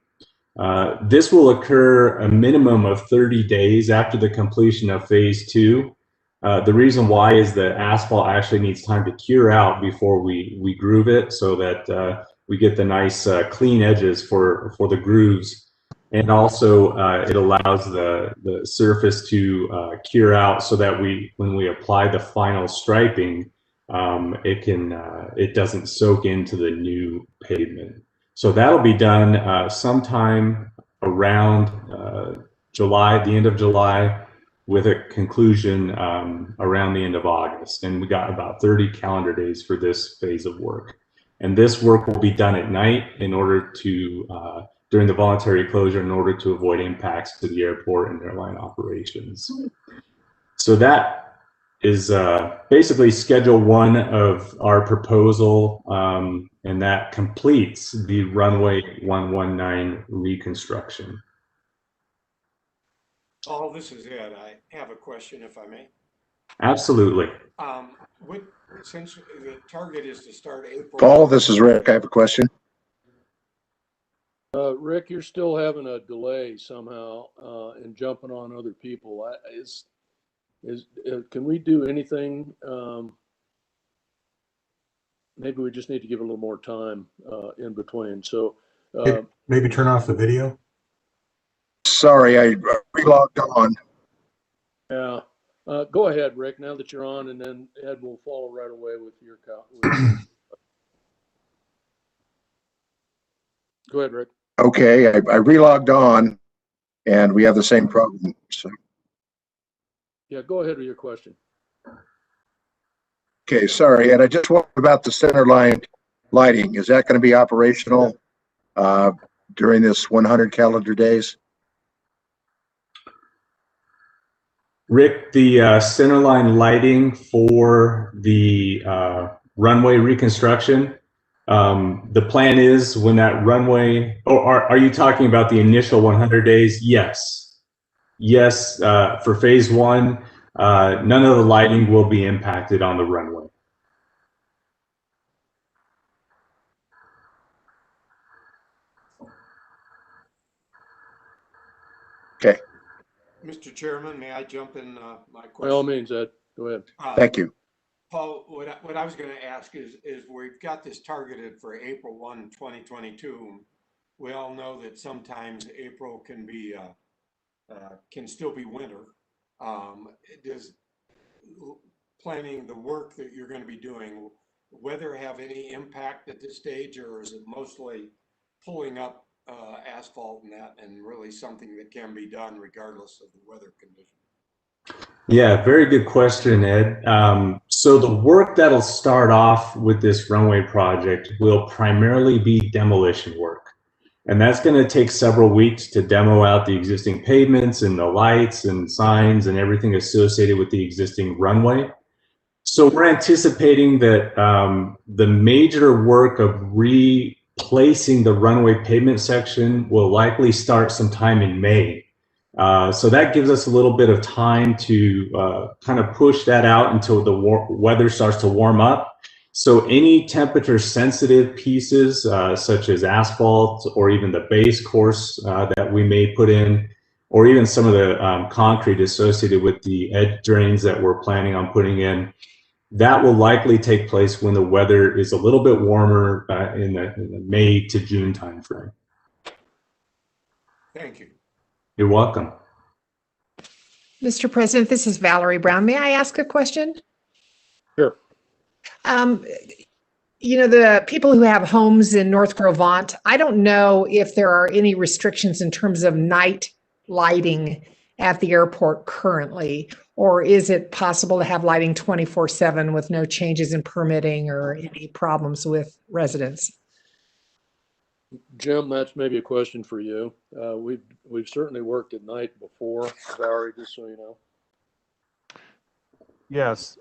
This will occur a minimum of 30 days after the completion of phase 2. The reason why is that asphalt actually needs time to cure out before we groove it, so that we get the nice clean edges for the grooves. And also it allows the surface to cure out so that when we apply the final striping, it doesn't soak into the new pavement. So that'll be done sometime around July, the end of July, with a conclusion around the end of August. And we got about 30 calendar days for this phase of work. And this work will be done at night in order to, during the voluntary closure, in order to avoid impacts to the airport and airline operations. So that is basically schedule 1 of our proposal, and that completes the runway 119 reconstruction. All this is Ed. I have a question, if I may. Absolutely. Since the target is to start April. Paul, this is Rick. I have a question. Rick, you're still having a delay somehow in jumping on other people. Can we do anything? Maybe we just need to give a little more time in between. So maybe turn off the video. Sorry, I re-logged on. Yeah. Go ahead, Rick, now that you're on, and then Ed will follow right away with your Go ahead, Rick. Okay, I re-logged on, and we have the same problem. So. Yeah, go ahead with your question. Okay, sorry, and I just wondered about the center line lighting. Is that going to be operational during this 100 calendar days? Rick, the centerline lighting for the runway reconstruction, the plan is when that runway, or are you talking about the initial 100 days? Yes. Yes, for phase 1, none of the lighting will be impacted on the runway. Okay. Mr. Chairman, may I jump in my question? By all means, Ed, go ahead. Thank you. Paul, what I was going to ask is we've got this targeted for April 1, 2022. We all know that sometimes April can be can still be winter. Does planning the work that you're going to be doing, weather have any impact at this stage, or is it mostly pulling up asphalt and that, and really something that can be done regardless of the weather conditions? Yeah, very good question, Ed. So the work that'll start off with this runway project will primarily be demolition work. And that's going to take several weeks to demo out the existing pavements and the lights and signs and everything associated with the existing runway. So we're anticipating that the major work of replacing the runway pavement section will likely start sometime in May. So that gives us a little bit of time to kind of push that out until the weather starts to warm up. So any temperature sensitive pieces, such as asphalt or even the base course that we may put in, or even some of the concrete associated with the edge drains that we're planning on putting in, that will likely take place when the weather is a little bit warmer in the May to June timeframe. Thank you. You're welcome. Mr. President, this is Valerie Brown. May I ask a question? Sure. You know, the people who have homes in North Grovant, I don't know if there are any restrictions in terms of night lighting at the airport currently, or is it possible to have lighting 24/7 with no changes in permitting or any problems with residents? Jim, that's maybe a question for you. We've certainly worked at night before, Valerie, just so you know. Yes,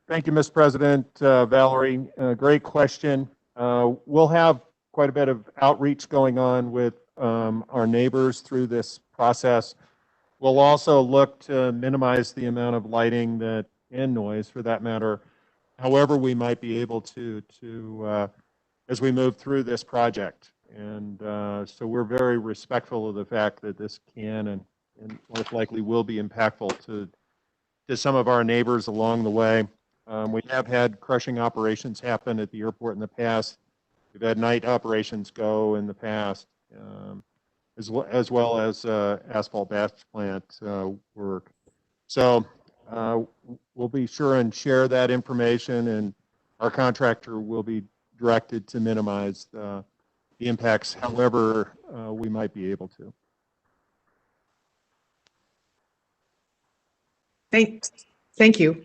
thank you, Mr. President. Valerie, great question. We'll have quite a bit of outreach going on with our neighbors through this process. We'll also look to minimize the amount of lighting that and noise, for that matter, however we might be able to as we move through this project. And so we're very respectful of the fact that this can and most likely will be impactful to some of our neighbors along the way. We have had crushing operations happen at the airport in the past. We've had night operations go in the past, as well as asphalt batch plant work. So we'll be sure and share that information, and our contractor will be directed to minimize the impacts however we might be able to. Thank you.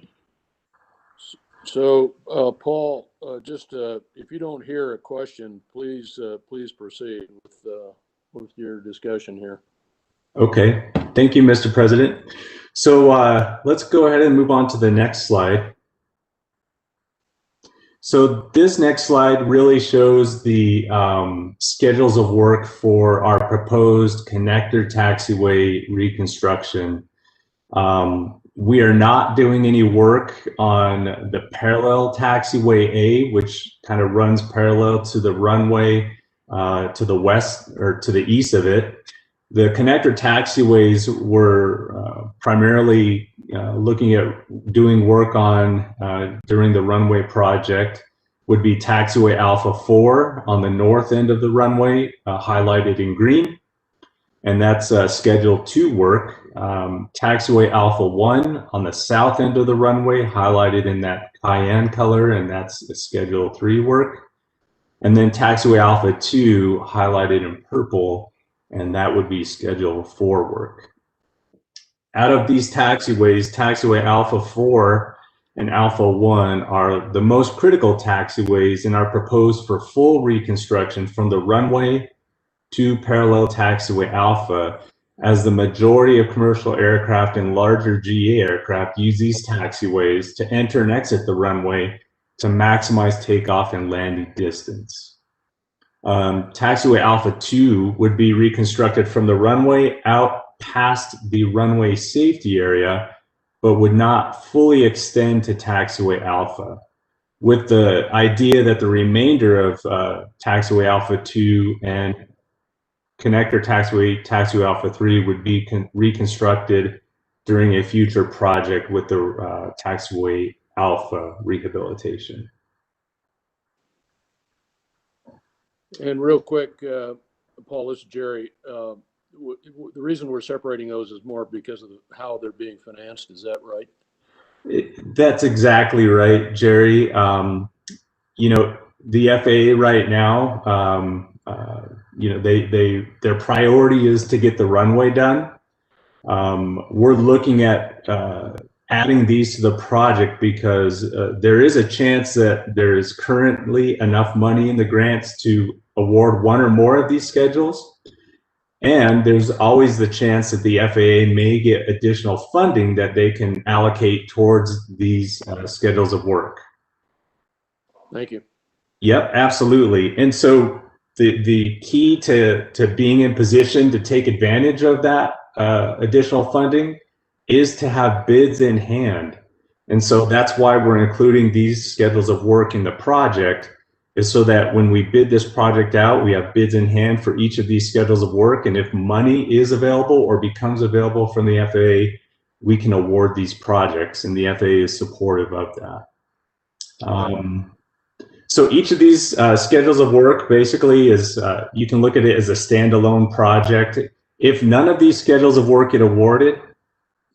So, Paul, just if you don't hear a question, please proceed with your discussion here. Okay, thank you, Mr. President. So let's go ahead and move on to the next slide. So this next slide really shows the schedules of work for our proposed connector taxiway reconstruction. We are not doing any work on the parallel taxiway A, which kind of runs parallel to the runway to the west or to the east of it. The connector taxiways were primarily looking at doing work on during the runway project would be taxiway Alpha 4 on the north end of the runway, highlighted in green. And that's Schedule 2 work. Taxiway Alpha 1 on the south end of the runway, highlighted in that cayenne color, and that's Schedule 3 work. And then Taxiway Alpha 2 highlighted in purple, and that would be Schedule 4 work. Out of these taxiways, Taxiway Alpha 4 and Alpha 1 are the most critical taxiways and are proposed for full reconstruction from the runway to parallel taxiway Alpha, as the majority of commercial aircraft and larger GA aircraft use these taxiways to enter and exit the runway to maximize takeoff and landing distance. Taxiway Alpha 2 would be reconstructed from the runway out past the runway safety area, but would not fully extend to taxiway Alpha, with the idea that the remainder of taxiway Alpha 2 and connector taxiway Alpha 3 would be reconstructed during a future project with the taxiway Alpha rehabilitation. And real quick, Paul, this is Jerry. The reason we're separating those is more because of how they're being financed. Is that right? That's exactly right, Jerry. You know, the FAA right now, you know, their priority is to get the runway done. We're looking at adding these to the project because there is a chance that there is currently enough money in the grants to award one or more of these schedules. And there's always the chance that the FAA may get additional funding that they can allocate towards these schedules of work. Thank you. Yep, absolutely. And so the key to being in position to take advantage of that additional funding is to have bids in hand. And so that's why we're including these schedules of work in the project, is so that when we bid this project out, we have bids in hand for each of these schedules of work. And if money is available or becomes available from the FAA, we can award these projects, and the FAA is supportive of that. So each of these schedules of work basically is, you can look at it as a standalone project. If none of these schedules of work get awarded,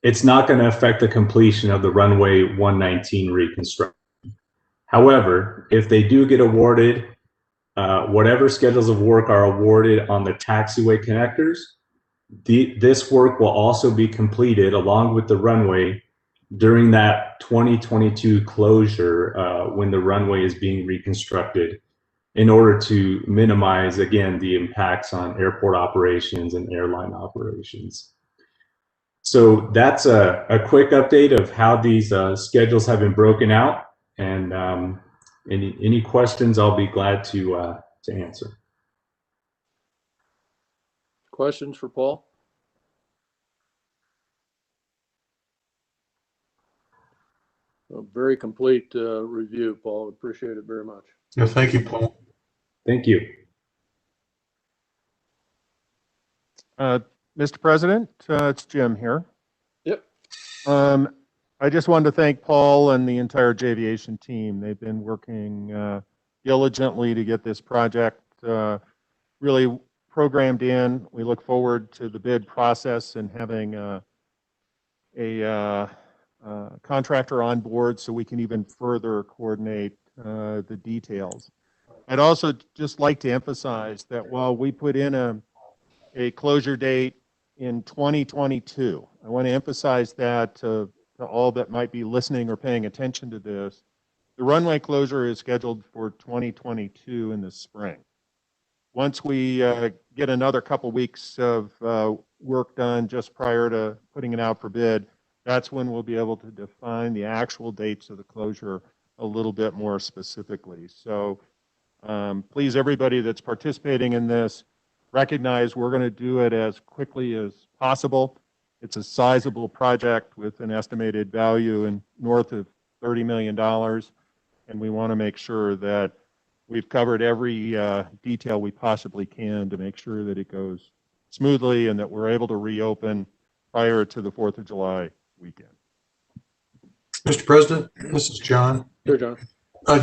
it's not going to affect the completion of the runway 119 reconstruction. However, if they do get awarded, whatever schedules of work are awarded on the taxiway connectors, this work will also be completed along with the runway during that 2022 closure when the runway is being reconstructed, in order to minimize, again, the impacts on airport operations and airline operations. So that's a quick update of how these schedules have been broken out. And any questions, I'll be glad to answer. Questions for Paul? A very complete review, Paul. Appreciate it very much. Yeah, thank you, Paul. Thank you. Mr. President, it's Jim here. Yep. I just wanted to thank Paul and the entire JAviation team. They've been working diligently to get this project really programmed in. We look forward to the bid process and having a contractor on board so we can even further coordinate the details. I'd also just like to emphasize that while we put in a closure date in 2022, I want to emphasize that to all that might be listening or paying attention to this. The runway closure is scheduled for 2022 in the spring. Once we get another couple weeks of work done just prior to putting it out for bid, that's when we'll be able to define the actual dates of the closure a little bit more specifically. So please, everybody that's participating in this, recognize we're going to do it as quickly as possible. It's a sizable project with an estimated value in north of $30 million. And we want to make sure that we've covered every detail we possibly can to make sure that it goes smoothly and that we're able to reopen prior to the 4th of July weekend. Mr. President, this is John. Sure, John.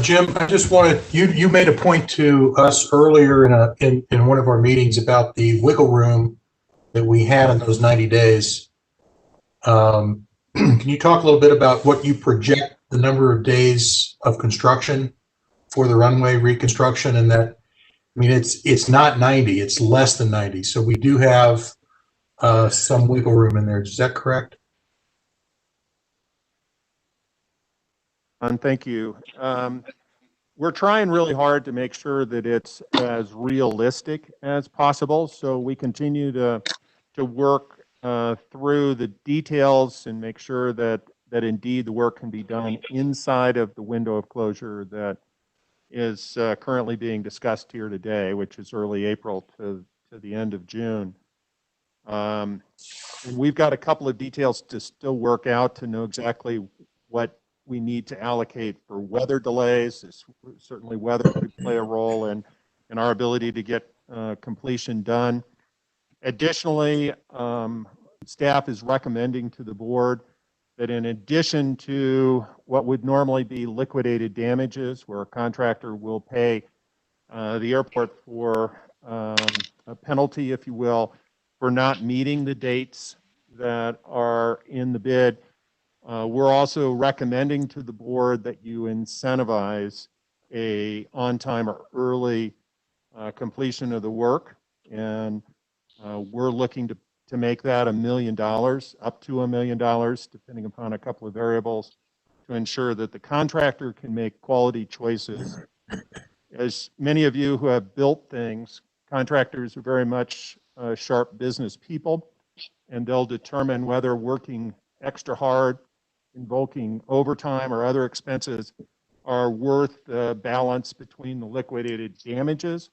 Jim, I just wanted, you made a point to us earlier in one of our meetings about the wiggle room that we had in those 90 days. Can you talk a little bit about what you project the number of days of construction for the runway reconstruction? And that, I mean, it's not 90, it's less than 90. So we do have some wiggle room in there. Is that correct? Thank you. We're trying really hard to make sure that it's as realistic as possible. So we continue to work through the details and make sure that indeed the work can be done inside of the window of closure that is currently being discussed here today, which is early April to the end of June. And we've got a couple of details to still work out to know exactly what we need to allocate for weather delays. Certainly weather could play a role in our ability to get completion done. Additionally, staff is recommending to the board that in addition to what would normally be liquidated damages, where a contractor will pay the airport for a penalty, if you will, for not meeting the dates that are in the bid, we're also recommending to the board that you incentivize a on-time or early completion of the work. And we're looking to make that $1 million, up to $1 million, depending upon a couple of variables, to ensure that the contractor can make quality choices. As many of you who have built things, contractors are very much sharp business people, and they'll determine whether working extra hard, invoking overtime or other expenses are worth the balance between the liquidated damages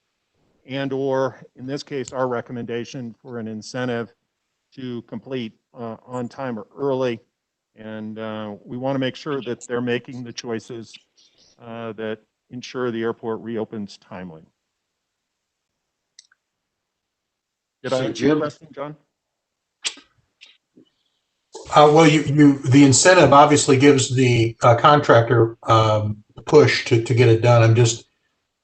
and or, in this case, our recommendation for an incentive to complete on time or early. And we want to make sure that they're making the choices that ensure the airport reopens timely. Did I answer your question, John? Well, the incentive obviously gives the contractor push to get it done. I'm just,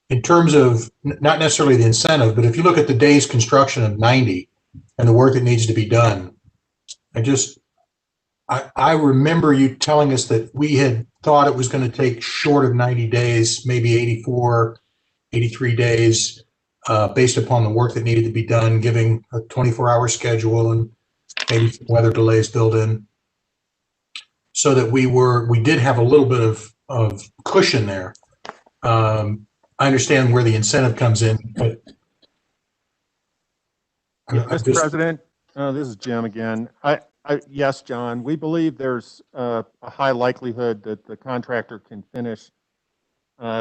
in terms of not necessarily the incentive, but if you look at the day's construction of 90 and the work that needs to be done, I remember you telling us that we had thought it was going to take short of 90 days, maybe 84, 83 days, based upon the work that needed to be done, giving a 24-hour schedule and maybe some weather delays built in, so that we did have a little bit of cushion there. I understand where the incentive comes in, but Mr. President, this is Jim again. Yes, John, we believe there's a high likelihood that the contractor can finish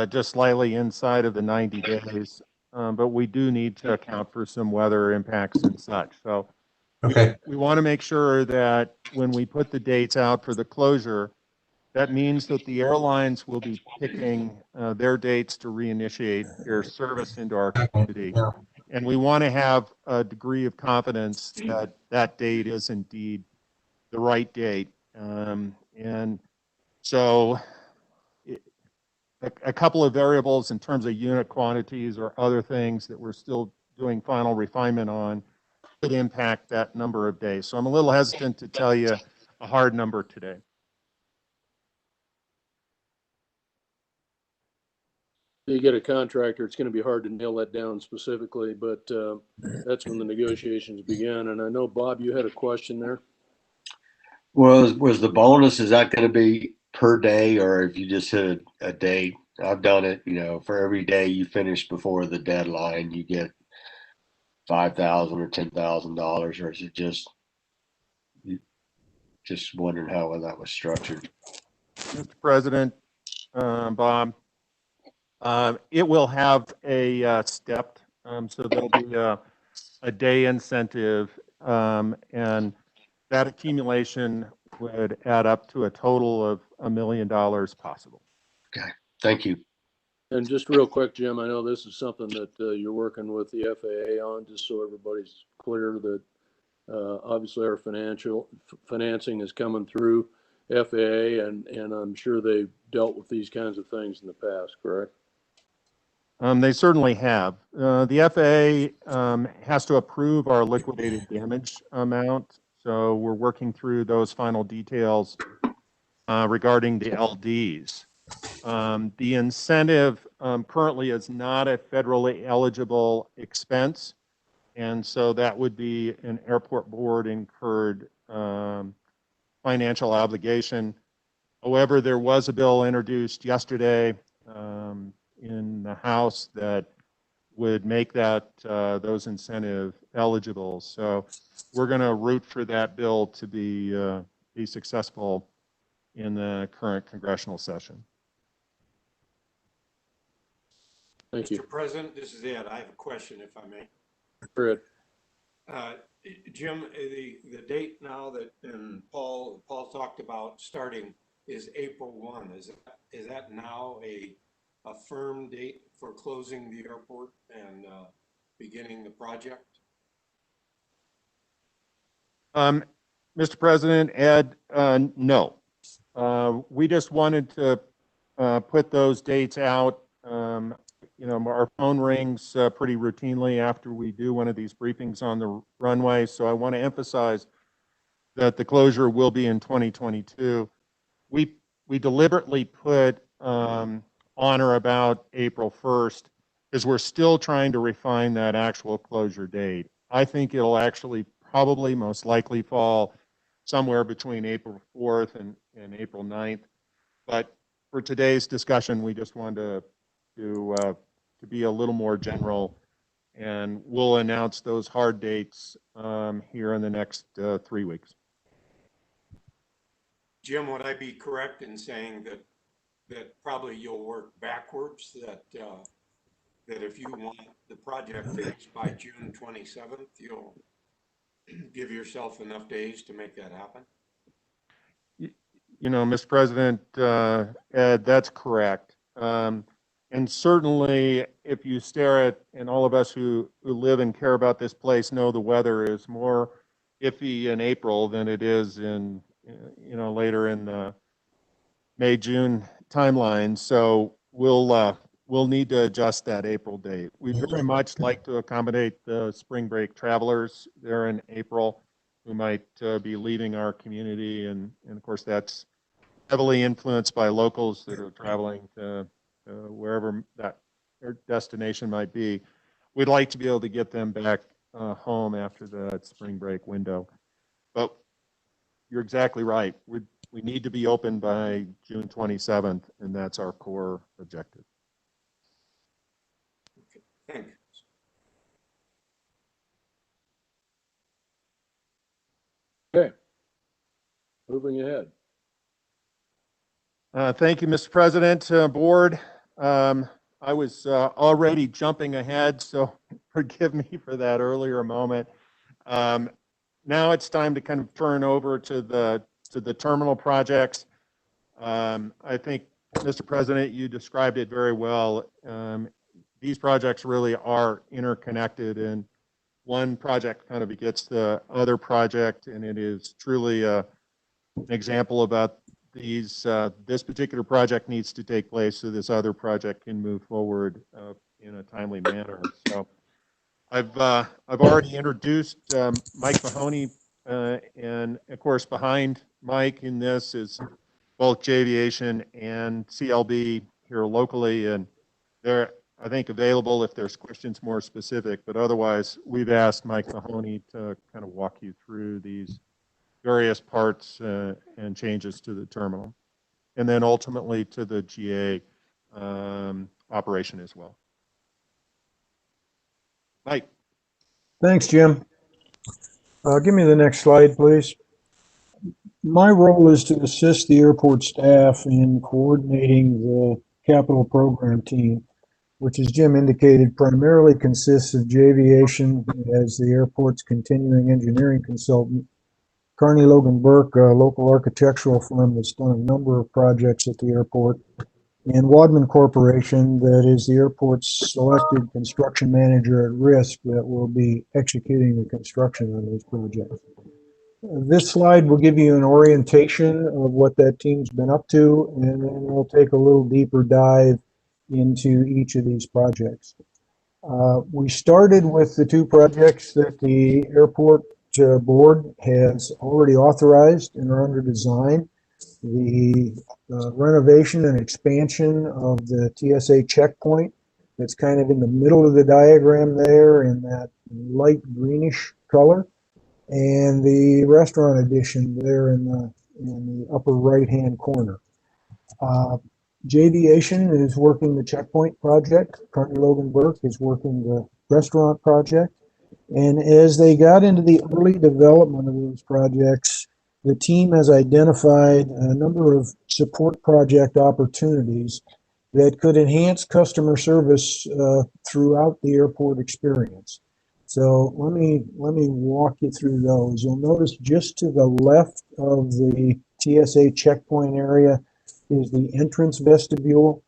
just slightly inside of the 90 days, but we do need to account for some weather impacts and such. So okay, we want to make sure that when we put the dates out for the closure, that means that the airlines will be picking their dates to reinitiate air service into our community. yeah. And we want to have a degree of confidence that that date is indeed the right date. And so a couple of variables in terms of unit quantities or other things that we're still doing final refinement on could impact that number of days. So I'm a little hesitant to tell you a hard number today. You get a contractor, it's going to be hard to nail that down specifically, but that's when the negotiations begin. And I know, Bob, you had a question there. Was the bonus, is that going to be per day, or if you just hit a date? I've done it, for every day you finish before the deadline, you get $5,000 or $10,000, or is it just wondering how that was structured? Mr. President, Bob, it will have a stepped, so there'll be a day incentive, and that accumulation would add up to a total of $1 million possible. Okay, thank you. And just real quick, Jim, I know this is something that you're working with the FAA on, just so everybody's clear that obviously our financing is coming through FAA, and I'm sure they've dealt with these kinds of things in the past, correct? They certainly have. The FAA has to approve our liquidated damage amount, so we're working through those final details regarding the LDs. The incentive currently is not a federally eligible expense, and so that would be an airport board incurred financial obligation. However, there was a bill introduced yesterday in the House that would make that those incentive eligible. So we're going to root for that bill to be successful in the current congressional session. Thank you. Mr. President, this is Ed. I have a question, if I may. Fred. Jim, the date now that Paul talked about starting is April 1. Is that now a firm date for closing the airport and beginning the project? Mr. President, Ed, no. We just wanted to put those dates out. You know, our phone rings pretty routinely after we do one of these briefings on the runway. So I want to emphasize that the closure will be in 2022. We deliberately put on or about April 1st because we're still trying to refine that actual closure date. I think it'll actually probably most likely fall somewhere between April 4th and April 9th. But for today's discussion, we just wanted to be a little more general, and we'll announce those hard dates here in the next 3 weeks. Jim, would I be correct in saying that probably you'll work backwards, that if you want the project finished by June 27th, you'll give yourself enough days to make that happen? You know, Mr. President, Ed, that's correct. And certainly, if you stare at, and all of us who live and care about this place know the weather is more iffy in April than it is in, you know, later in the May, June timeline. So we'll need to adjust that April date. We'd very much like to accommodate the spring break travelers there in April who might be leaving our community. And of course, that's heavily influenced by locals that are traveling to wherever that their destination might be. We'd like to be able to get them back home after that spring break window. But you're exactly right. We need to be open by June 27th, and that's our core objective. Okay, thanks. Okay. Moving ahead. Thank you, Mr. President, Board. I was already jumping ahead, so forgive me for that earlier moment. Now it's time to kind of turn over to the terminal projects. I think, Mr. President, you described it very well. These projects really are interconnected, and one project kind of begets the other project, and it is truly an example about this particular project needs to take place so this other project can move forward in a timely manner. So I've already introduced Mike Mahoney, and of course behind Mike in this is both JAviation and CLB here locally, and they're, I think, available if there's questions more specific, but otherwise we've asked Mike Mahoney to kind of walk you through these various parts and changes to the terminal, and then ultimately to the GA operation as well. Mike. Thanks, Jim. Give me the next slide, please. My role is to assist the airport staff in coordinating the capital program team, which, as Jim indicated, primarily consists of JAviation as the airport's continuing engineering consultant, Carney Logan Burke, a local architectural firm that's done a number of projects at the airport, and Wadman Corporation, that is the airport's selected construction manager at risk that will be executing the construction on those projects. This slide will give you an orientation of what that team's been up to, and then we'll take a little deeper dive into each of these projects. We started with the two projects that the airport board has already authorized and are under design. The renovation and expansion of the TSA checkpoint that's kind of in the middle of the diagram there in that light greenish color, and the restaurant addition there in the upper right hand corner. JAviation is working the checkpoint project. Carney Logan Burke is working the restaurant project. And as they got into the early development of those projects, the team has identified a number of support project opportunities that could enhance customer service throughout the airport experience. So let me walk you through those. You'll notice just to the left of the TSA checkpoint area is the entrance vestibule,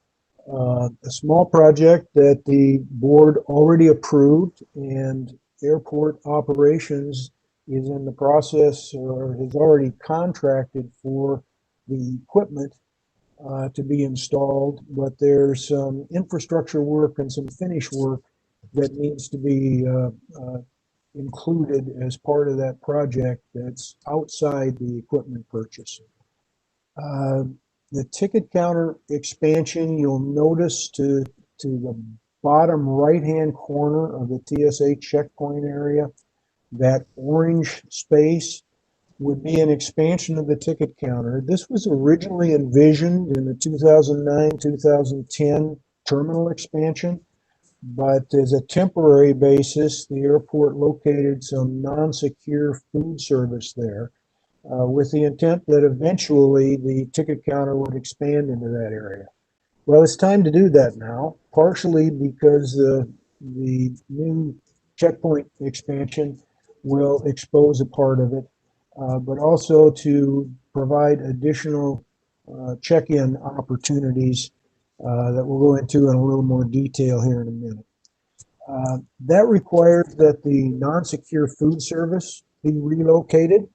a small project that the board already approved, and airport operations is in the process or has already contracted for the equipment to be installed, but there's some infrastructure work and some finish work that needs to be included as part of that project that's outside the equipment purchase. The ticket counter expansion, you'll notice to the bottom right-hand corner of the TSA checkpoint area, that orange space would be an expansion of the ticket counter. This was originally envisioned in the 2009-2010 terminal expansion, but as a temporary basis, the airport located some non-secure food service there with the intent that eventually the ticket counter would expand into that area. Well, it's time to do that now, partially because the new checkpoint expansion will expose a part of it, but also to provide additional check-in opportunities that we'll go into in a little more detail here in a minute. That requires that the non-secure food service be relocated,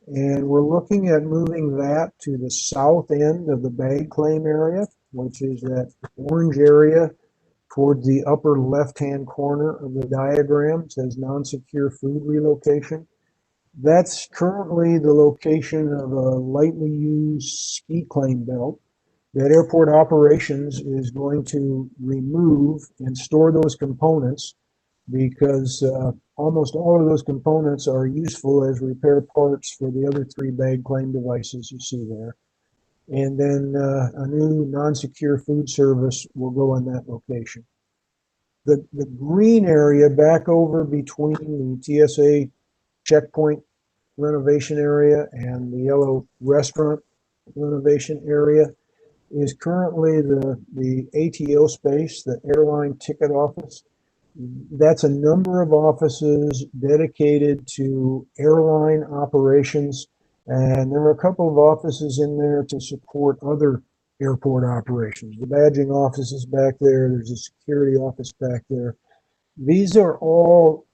and we're looking at moving that to the south end of the bag claim area, which is that orange area towards the upper left-hand corner of the diagram. It says non-secure food relocation. That's currently the location of a lightly used ski claim belt that airport operations is going to remove and store those components, because almost all of those components are useful as repair parts for the other 3 bag claim devices you see there. And then a new non-secure food service will go on that location. The green area back over between the TSA checkpoint renovation area and the yellow restaurant renovation area is currently the ATO space, the airline ticket office. That's a number of offices dedicated to airline operations, and there are a couple of offices in there to support other airport operations. The badging office is back there. There's a security office back there. These are all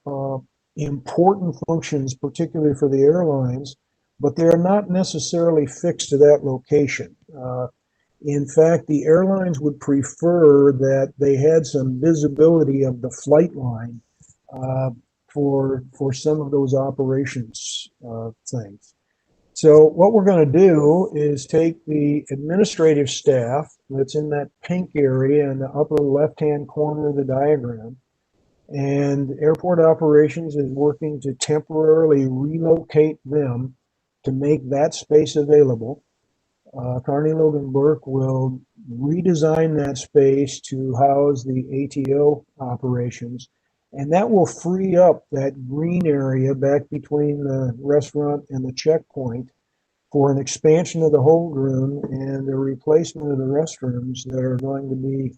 important functions, particularly for the airlines, but they're not necessarily fixed to that location. In fact, the airlines would prefer that they had some visibility of the flight line for some of those operations things. So what we're going to do is take the administrative staff that's in that pink area in the upper left-hand corner of the diagram, and airport operations is working to temporarily relocate them to make that space available. Carney Logan Burke will redesign that space to house the ATO operations, and that will free up that green area back between the restaurant and the checkpoint for an expansion of the hold room and a replacement of the restrooms that are going to be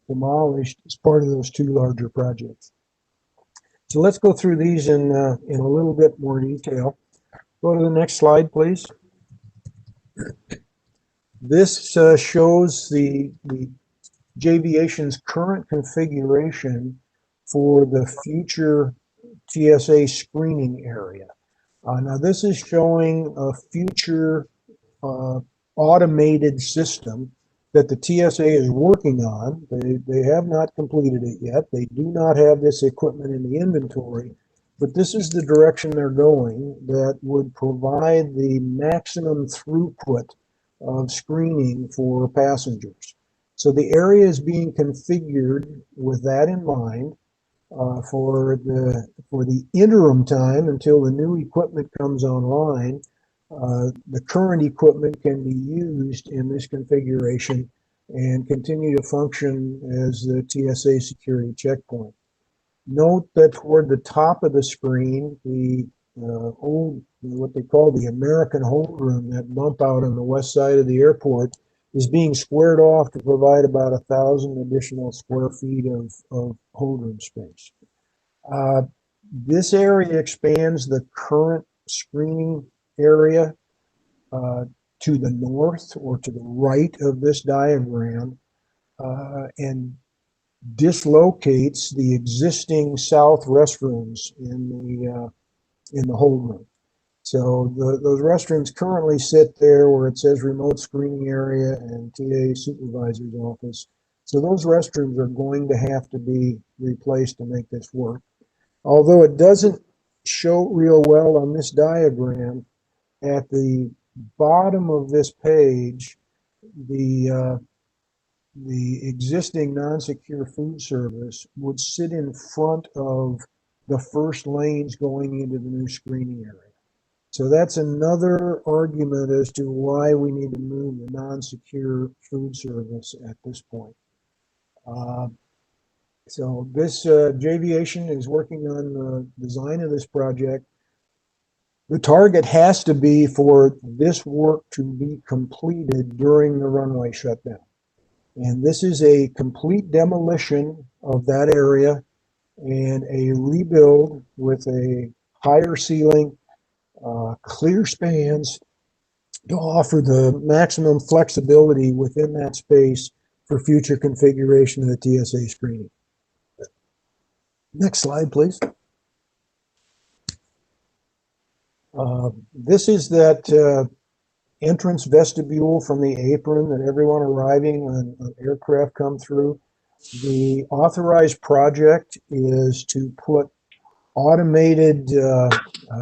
demolished as part of those 2 larger projects. So let's go through these in a little bit more detail. Go to the next slide, please. This shows the Jviation's current configuration for the future TSA screening area. Now this is showing a future automated system that the TSA is working on. They have not completed it yet. They do not have this equipment in the inventory, but this is the direction they're going that would provide the maximum throughput of screening for passengers. So the area is being configured with that in mind for the interim time until the new equipment comes online. The current equipment can be used in this configuration and continue to function as the TSA security checkpoint. Note that toward the top of the screen, the old, what they call the American hold room, that bump out on the west side of the airport, is being squared off to provide about 1,000 additional square feet of hold room space. This area expands the current screening area to the north or to the right of this diagram and dislocates the existing south restrooms in in the hold room. So those restrooms currently sit there where it says remote screening area and TA supervisor's office. So those restrooms are going to have to be replaced to make this work. Although it doesn't show real well on this diagram, at the bottom of this page, the existing non-secure food service would sit in front of the first lanes going into the new screening area. So that's another argument as to why we need to move the non-secure food service at this point. So this Javiation is working on the design of this project. The target has to be for this work to be completed during the runway shutdown. And this is a complete demolition of that area and a rebuild with a higher ceiling, clear spans to offer the maximum flexibility within that space for future configuration of the TSA screening. Next slide, please. This is that entrance vestibule from the apron that everyone arriving on aircraft come through. The authorized project is to put automated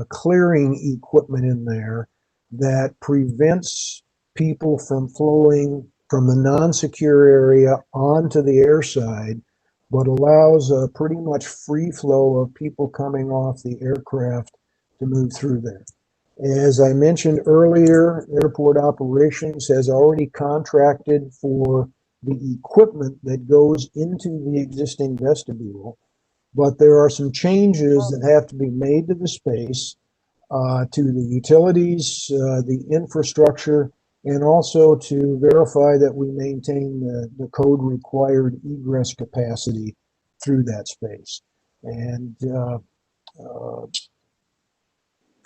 clearing equipment in there that prevents people from flowing from the non-secure area onto the air side, but allows a pretty much free flow of people coming off the aircraft to move through there. As I mentioned earlier, Airport Operations has already contracted for the equipment that goes into the existing vestibule, but there are some changes that have to be made to the space, to the utilities, the infrastructure, and also to verify that we maintain the code required egress capacity through that space. And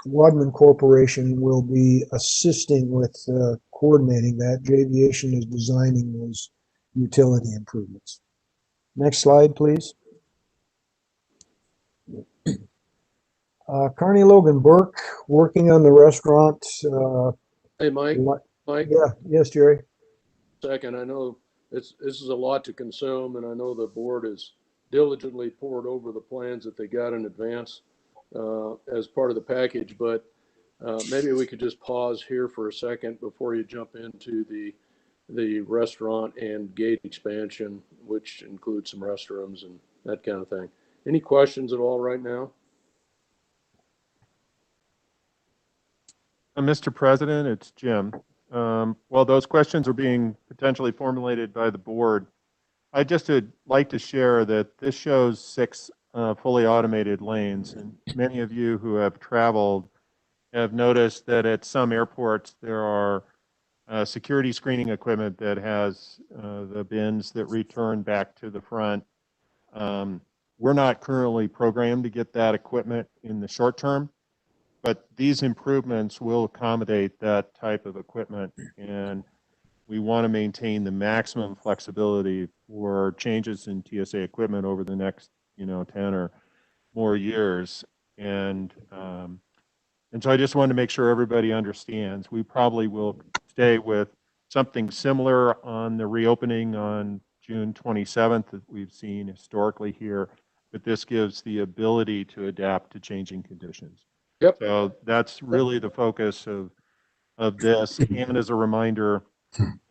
Wadman Corporation will be assisting with coordinating that. Javiation is designing those utility improvements. Next slide, please. Carney Logan Burke, working on the restaurant. Hey, Mike. Mike. Yeah, yes, Jerry. Second, I know this is a lot to consume, and I know the board has diligently poured over the plans that they got in advance as part of the package, but maybe we could just pause here for a second before you jump into the restaurant and gate expansion, which includes some restrooms and that kind of thing. Any questions at all right now? Mr. President, it's Jim. While those questions are being potentially formulated by the board, I just would like to share that this shows 6 fully automated lanes, and many of you who have traveled have noticed that at some airports there are security screening equipment that has the bins that return back to the front. We're not currently programmed to get that equipment in the short term, but these improvements will accommodate that type of equipment, and we want to maintain the maximum flexibility for changes in TSA equipment over the next 10 or more years. And so I just wanted to make sure everybody understands. We probably will stay with something similar on the reopening on June 27th that we've seen historically here, but this gives the ability to adapt to changing conditions. Yep. So that's really the focus of this. And as a reminder,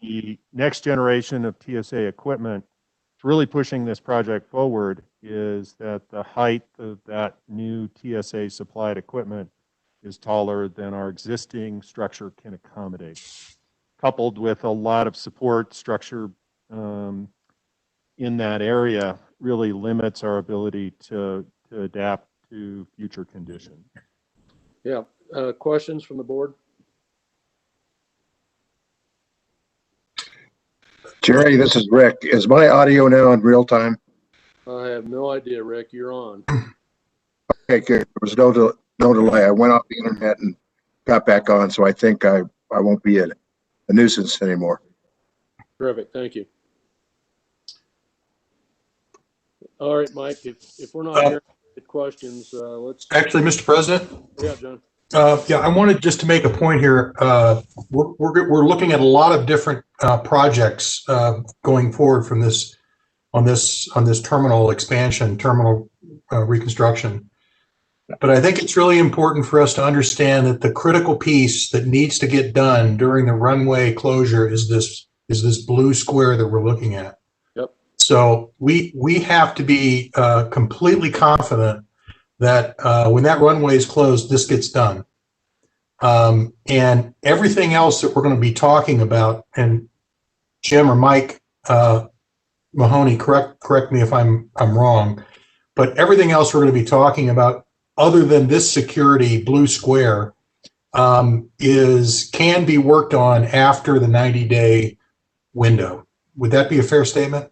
the next generation of TSA equipment, it's really pushing this project forward, is that the height of that new TSA supplied equipment is taller than our existing structure can accommodate, coupled with a lot of support structure in that area really limits our ability to adapt to future conditions. Yeah. Questions from the board? Jerry, this is Rick. Is my audio now in real time? I have no idea, Rick. You're on. Okay, good. There was no delay. I went off the internet and got back on, so I think I won't be a nuisance anymore. Terrific. Thank you. All right, Mike, if we're not hearing questions. Let's. Actually, Mr. President, Yeah, John. yeah, I wanted just to make a point here. We're looking at a lot of different projects going forward from this on this terminal expansion, terminal reconstruction. But I think it's really important for us to understand that the critical piece that needs to get done during the runway closure is this blue square that we're looking at. Yep. So we have to be completely confident that when that runway is closed, this gets done. And everything else that we're going to be talking about, and Jim or Mike Mahoney, correct me if I'm wrong, but everything else we're going to be talking about, other than this security blue square, can be worked on after the 90-day window. Would that be a fair statement?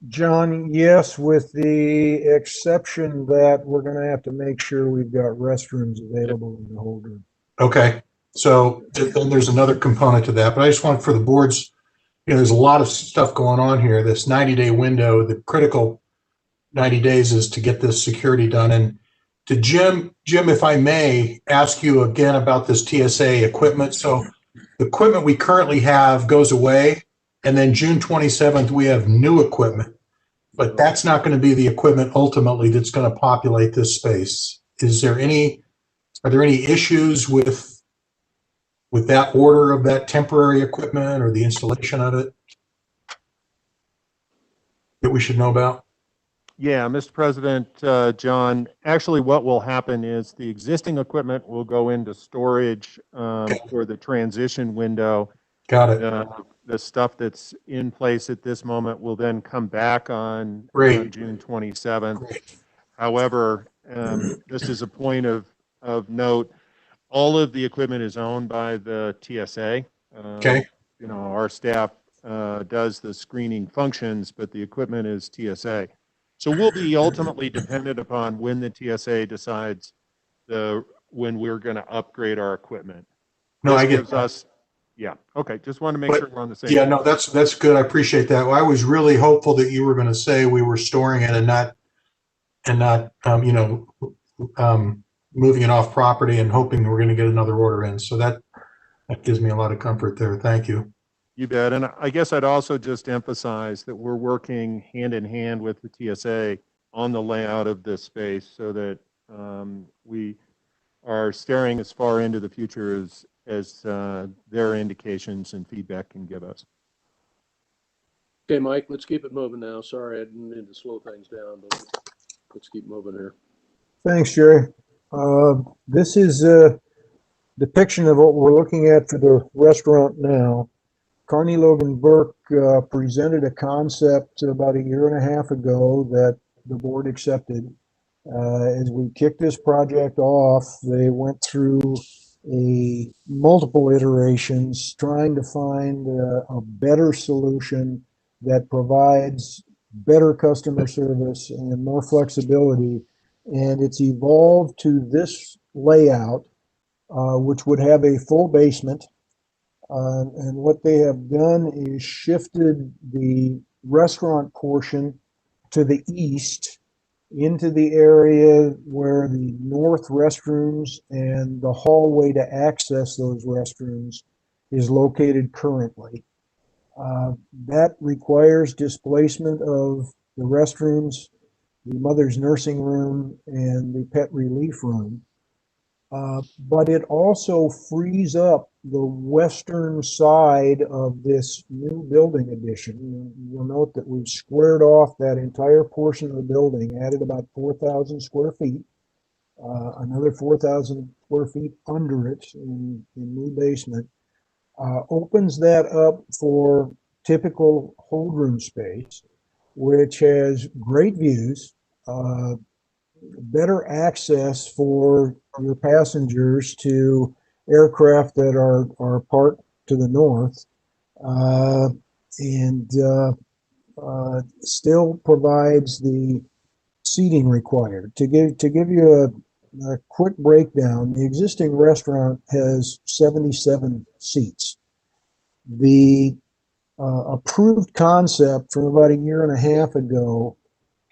John, yes, with the exception that we're going to have to make sure we've got restrooms available in the hold room. Okay, so then there's another component to that, but I just want for the boards, there's a lot of stuff going on here. This 90-day window, the critical 90 days is to get this security done. And to Jim, if I may ask you again about this TSA equipment. So the equipment we currently have goes away, and then June 27th, we have new equipment, but that's not going to be the equipment ultimately that's going to populate this space. Are there any issues with that order of that temporary equipment or the installation of it that we should know about? Yeah, Mr. President, John, actually what will happen is the existing equipment will go into storage for the transition window. Got it. The stuff that's in place at this moment will then come back on June 27th. Great. However, just as a point of note, all of the equipment is owned by the TSA. Okay. Our staff does the screening functions, but the equipment is TSA. So we'll be ultimately dependent upon when the TSA decides when we're going to upgrade our equipment. No, this I get gives that. us. Yeah. Okay. Just want to make sure we're on the same. Yeah, no, that's good. I appreciate that. Well, I was really hopeful that you were going to say we were storing it and not moving it off property and hoping we're going to get another order in. So that gives me a lot of comfort there. Thank you. You bet. And I guess I'd also just emphasize that we're working hand in hand with the TSA on the layout of this space so that we are staring as far into the future as their indications and feedback can give us. Okay, Mike, let's keep it moving now. Sorry, I didn't mean to slow things down, but let's keep moving here. Thanks, Jerry. This is a depiction of what we're looking at for the restaurant now. Carney Logan Burke presented a concept about 1.5 years ago that the board accepted. As we kicked this project off, they went through multiple iterations trying to find a better solution that provides better customer service and more flexibility. And it's evolved to this layout, which would have a full basement. And what they have done is shifted the restaurant portion to the east into the area where the north restrooms and the hallway to access those restrooms is located currently. That requires displacement of the restrooms, the mother's nursing room, and the pet relief room. But it also frees up the western side of this new building addition. You'll note that we've squared off that entire portion of the building, added about 4,000 square feet, another 4,000 square feet under it in new basement. Opens that up for typical hold room space, which has great views, better access for your passengers to aircraft that are parked to the north, and still provides the seating required. To give you a quick breakdown, the existing restaurant has 77 seats. The approved concept from about 1.5 years ago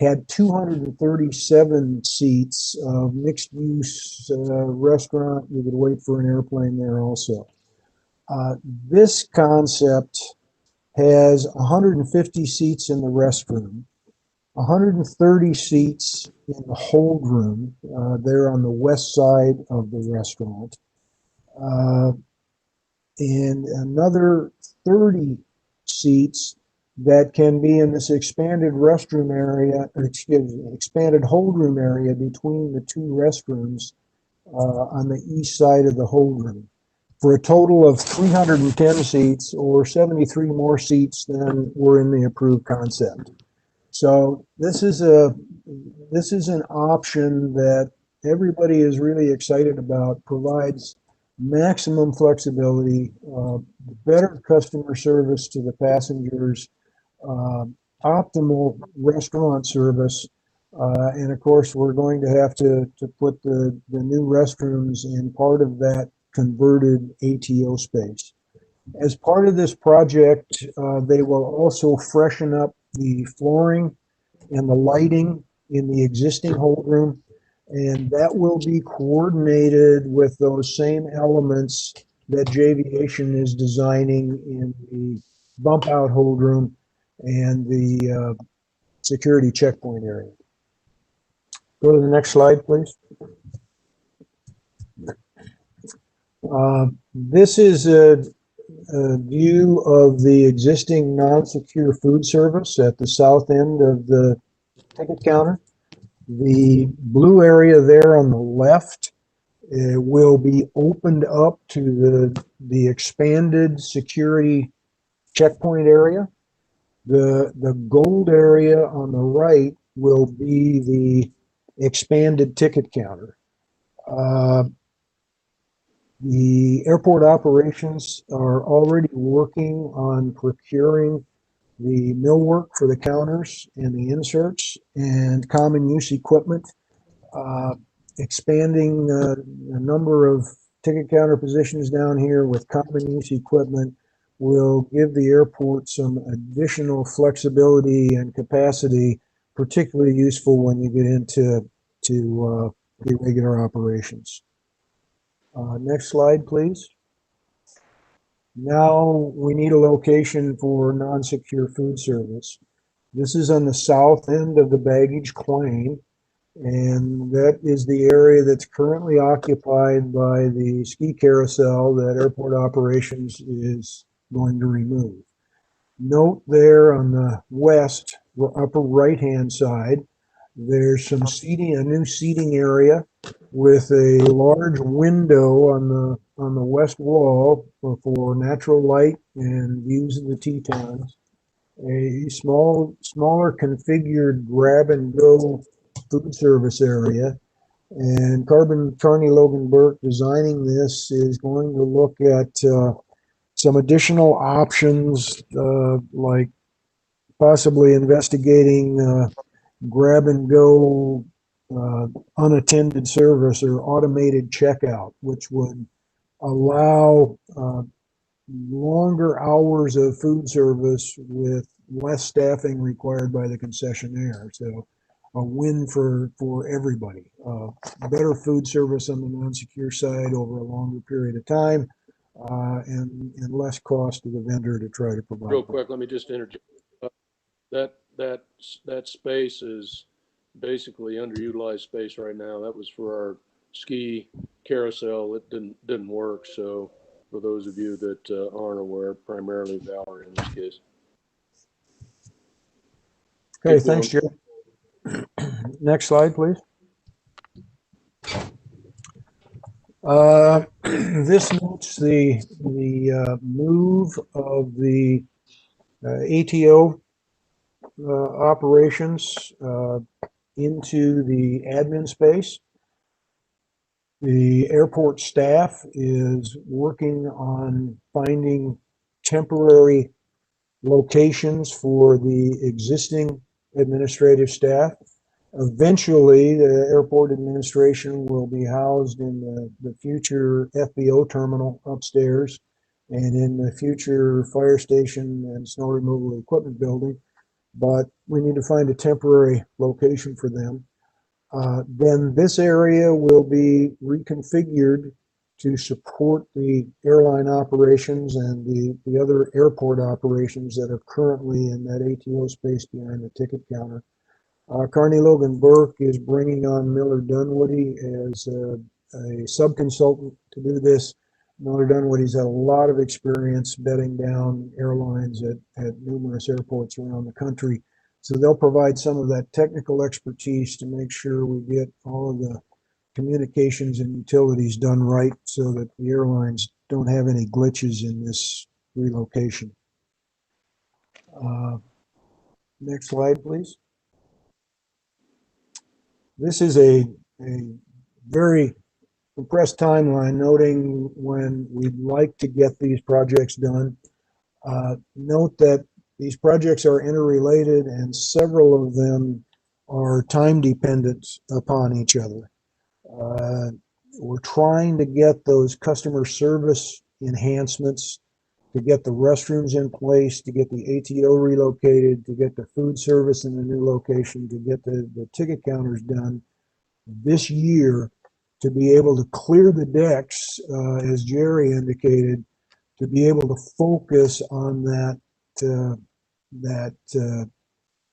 had 237 seats of mixed-use restaurant. You could wait for an airplane there also. This concept has 150 seats in the restroom, 130 seats in the hold room there on the west side of the restaurant, and another 30 seats that can be in this expanded restroom area, or excuse me, expanded hold room area between the two restrooms on the east side of the hold room, for a total of 310 seats, or 73 more seats than were in the approved concept. So this is an option that everybody is really excited about, provides maximum flexibility, better customer service to the passengers, optimal restaurant service, and of course we're going to have to put the new restrooms in part of that converted ATO space. As part of this project, they will also freshen up the flooring and the lighting in the existing hold room, and that will be coordinated with those same elements that Javiation is designing in the bump out hold room and the security checkpoint area. Go to the next slide, please. This is a view of the existing non-secure food service at the south end of the ticket counter. The blue area there on the left will be opened up to the expanded security checkpoint area. The gold area on the right will be the expanded ticket counter. The airport operations are already working on procuring the millwork for the counters and the inserts and common use equipment, expanding a number of ticket counter positions down here with common use equipment will give the airport some additional flexibility and capacity, particularly useful when you get into irregular operations. Next slide, please. Now we need a location for non-secure food service. This is on the south end of the baggage claim, and that is the area that's currently occupied by the ski carousel that airport operations is going to remove. Note there on the west, upper right-hand side, there's some seating, a new seating area with a large window on the west wall for natural light and views of the Tetons. A smaller configured grab and go food service area. And Carney Logan Burke designing this is going to look at some additional options, like possibly investigating grab and go unattended service or automated checkout, which would allow longer hours of food service with less staffing required by the concessionaire. So a win for everybody. Better food service on the non-secure side over a longer period of time, and less cost to the vendor to try to provide. Real quick, let me just interject. That space is basically underutilized space right now. That was for our ski carousel. It didn't work. So for those of you that aren't aware, primarily Valerie in this case. Okay, thanks, Jim. Next slide, please. This notes the move of the ATO operations into the admin space. The airport staff is working on finding temporary locations for the existing administrative staff. Eventually, the airport administration will be housed in the future FBO terminal upstairs and in the future fire station and snow removal equipment building. but we need to find a temporary location for them. Then this area will be reconfigured to support the airline operations and the other airport operations that are currently in that ATO space behind the ticket counter. Carney Logan Burke is bringing on Miller Dunwoody as a sub-consultant to do this. Miller Dunwoody's had a lot of experience bedding down airlines at numerous airports around the country. So they'll provide some of that technical expertise to make sure we get all of the communications and utilities done right so that the airlines don't have any glitches in this relocation. Next slide, please. This is a very compressed timeline noting when we'd like to get these projects done. Note that these projects are interrelated and several of them are time dependent upon each other. We're trying to get those customer service enhancements, to get the restrooms in place, to get the ATO relocated, to get the food service in the new location, to get the ticket counters done this year, to be able to clear the decks, as Jerry indicated, to be able to focus on that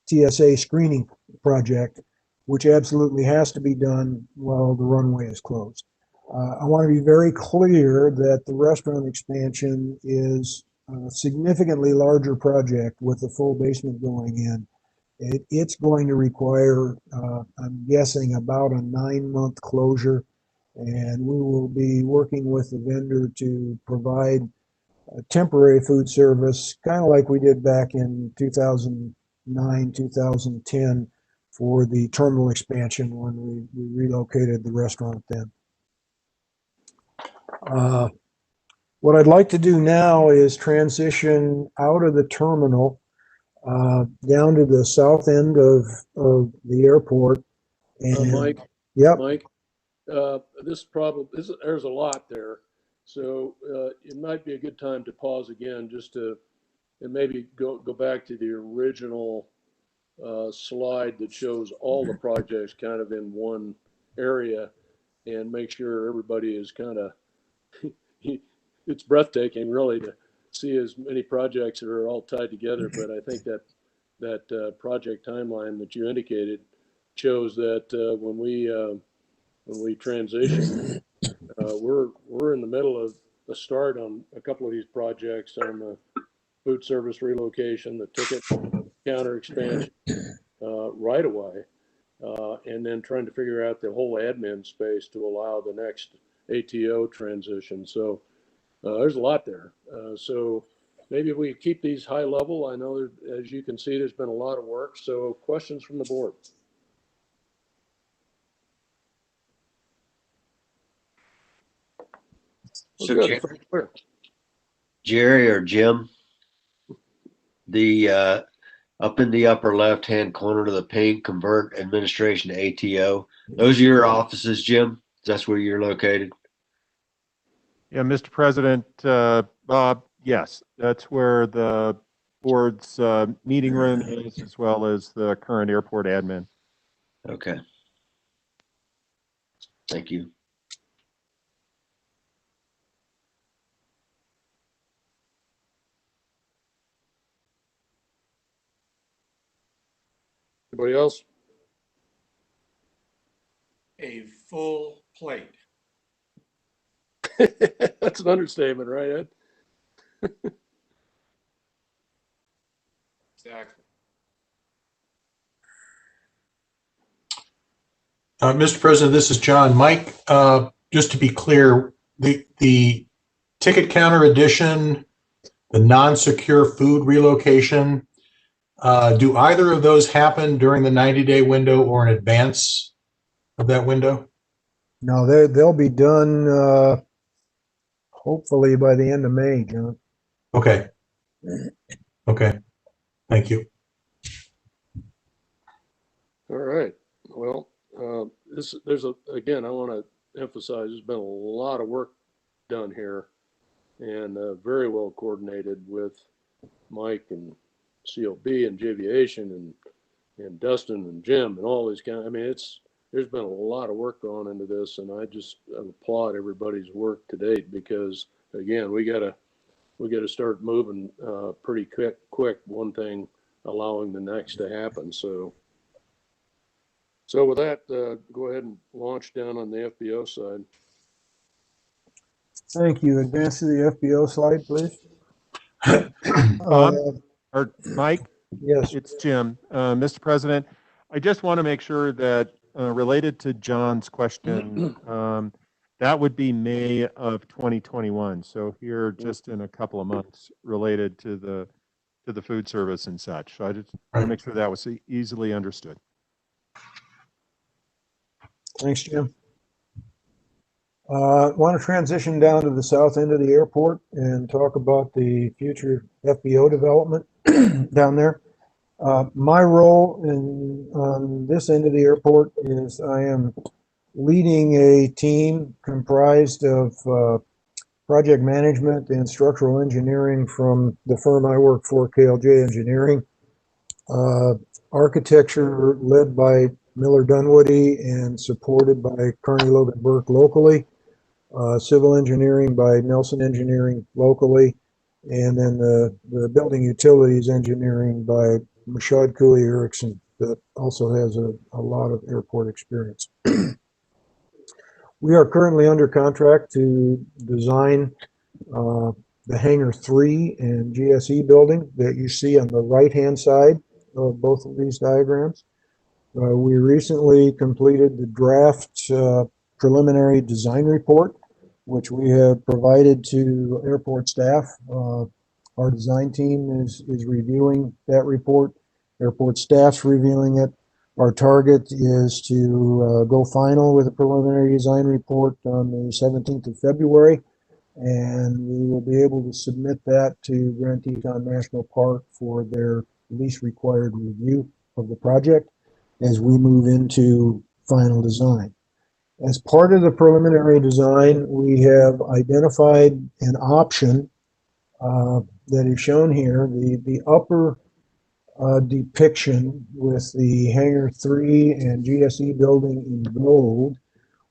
TSA screening project, which absolutely has to be done while the runway is closed. I want to be very clear that the restaurant expansion is a significantly larger project with the full basement going in. It's going to require, I'm guessing, about a 9-month closure, and we will be working with the vendor to provide a temporary food service, kind of like we did back in 2009, 2010 for the terminal expansion when we relocated the restaurant then. What I'd like to do now is transition out of the terminal down to the south end of the airport. And Mike, yep. Mike, there's a lot there. So it might be a good time to pause again just to, and maybe go back to the original slide that shows all the projects kind of in one area and make sure everybody is kind of, it's breathtaking really to see as many projects that are all tied together. But I think that project timeline that you indicated shows that when we transition, we're in the middle of the start on a couple of these projects on the food service relocation, the ticket counter expansion right away, and then trying to figure out the whole admin space to allow the next ATO transition. So there's a lot there. So maybe we keep these high level. I know, as you can see, there's been a lot of work. So questions from the board? So good. Jerry or Jim, the up in the upper left-hand corner to the pink, convert administration to ATO. Those are your offices, Jim? That's where you're located? Yeah, Mr. President, Bob, yes, that's where the board's meeting room is, as well as the current airport admin. Okay. Thank you. Anybody else? A full plate. That's an understatement, right, Ed? Exactly. Mr. President, this is John. Mike, just to be clear, the ticket counter addition, the non-secure food relocation, do either of those happen during the 90-day window or in advance of that window? No, they'll be done hopefully by the end of May, John. Okay. Okay. Thank you. All right. Well, again, I want to emphasize there's been a lot of work done here and very well coordinated with Mike and COB and Javiation and Dustin and Jim and all these guys. I mean, there's been a lot of work gone into this, and I just applaud everybody's work to date because, again, we gotta start moving pretty quick. One thing allowing the next to happen. So with that, go ahead and launch down on the FBO side. Thank you. Advance to the FBO slide, please. Or Mike? Yes. It's Jim. Mr. President, I just want to make sure that related to John's question, that would be May of 2021. So here, just in a couple of months, related to the food service and such. So I just want to make sure that was easily understood. Thanks, Jim. Want to transition down to the south end of the airport and talk about the future FBO development down there. My role on this end of the airport is I am leading a team comprised of project management and structural engineering from the firm I work for, KLJ Engineering. Architecture led by Miller Dunwoody and supported by Carney Logan Burke locally. Civil engineering by Nelson Engineering locally. And then the building utilities engineering by Mashad Cooley Erickson that also has a lot of airport experience. We are currently under contract to design the Hangar 3 and GSE building that you see on the right-hand side of both of these diagrams. We recently completed the draft preliminary design report, which we have provided to airport staff. Our design team is reviewing that report. Airport staff's reviewing it. Our target is to go final with a preliminary design report on the 17th of February, and we will be able to submit that to Grand Teton National Park for their least required review of the project as we move into final design. As part of the preliminary design, we have identified an option that is shown here. The upper depiction with the Hangar 3 and GSE building in gold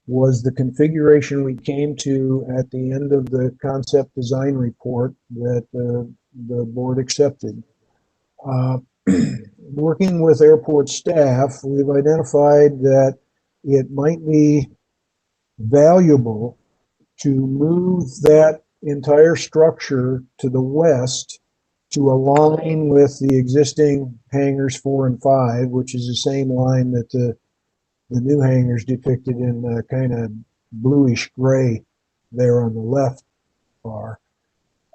was the configuration we came to at the end of the concept design report that the board accepted. Working with airport staff, we've identified that it might be valuable to move that entire structure to the west to align with the existing hangars 4 and 5, which is the same line that the new hangars depicted in kind of bluish gray there on the left are.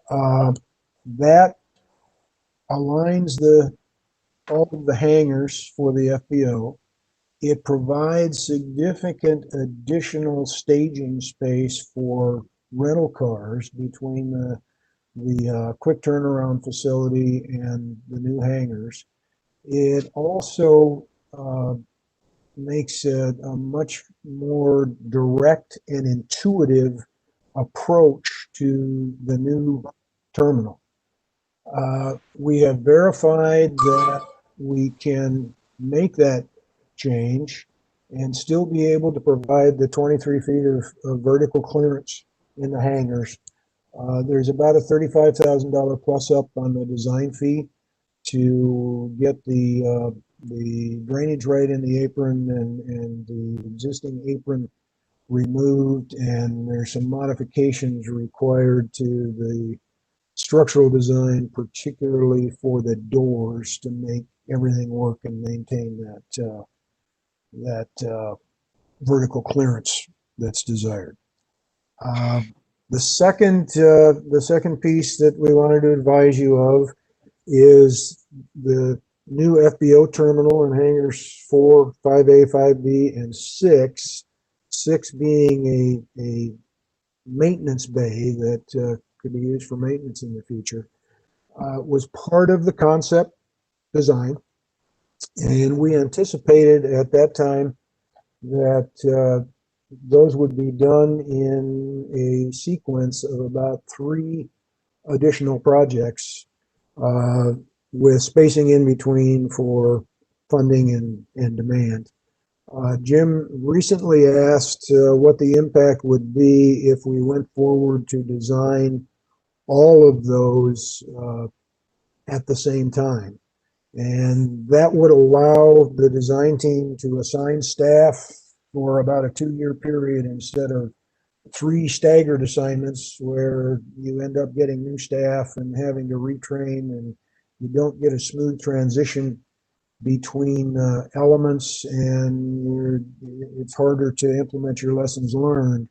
That aligns all of the hangars for the FBO. It provides significant additional staging space for rental cars between the quick turnaround facility and the new hangars. It also makes a much more direct and intuitive approach to the new terminal. We have verified that we can make that change and still be able to provide the 23 feet of vertical clearance in the hangars. There's about a $35,000 plus up on the design fee to get the drainage right in the apron and the existing apron removed, and there's some modifications required to the structural design, particularly for the doors, to make everything work and maintain that vertical clearance that's desired. The second piece that we wanted to advise you of is the new FBO terminal in hangars 4, 5A, 5B, and 6. 6 being a maintenance bay that could be used for maintenance in the future, was part of the concept design. And we anticipated at that time that those would be done in a sequence of about 3 additional projects. with spacing in between for funding and demand. Jim recently asked what the impact would be if we went forward to design all of those at the same time. And that would allow the design team to assign staff for about a 2-year period instead of 3 staggered assignments where you end up getting new staff and having to retrain, and you don't get a smooth transition between elements, and it's harder to implement your lessons learned.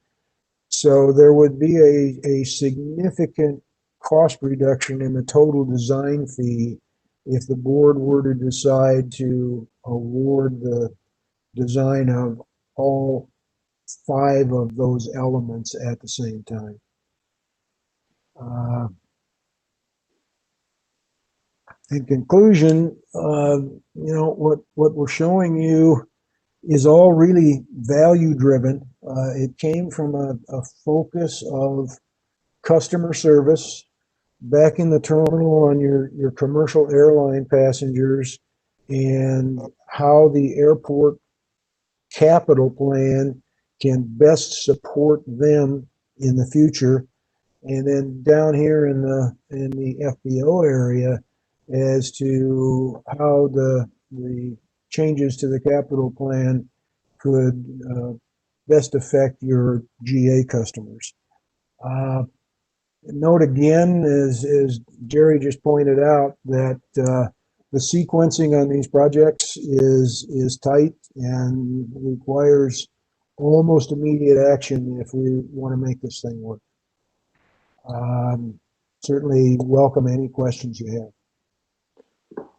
So there would be a significant cost reduction in the total design fee if the board were to decide to award the design of all 5 of those elements at the same time. In conclusion, what we're showing you is all really value driven. It came from a focus of customer service back in the terminal on your commercial airline passengers, and how the airport capital plan can best support them in the future. And then down here in the FBO area, as to how the changes to the capital plan could best affect your GA customers. Note again, as Jerry just pointed out, that the sequencing on these projects is tight and requires almost immediate action if we want to make this thing work. Certainly welcome any questions you have.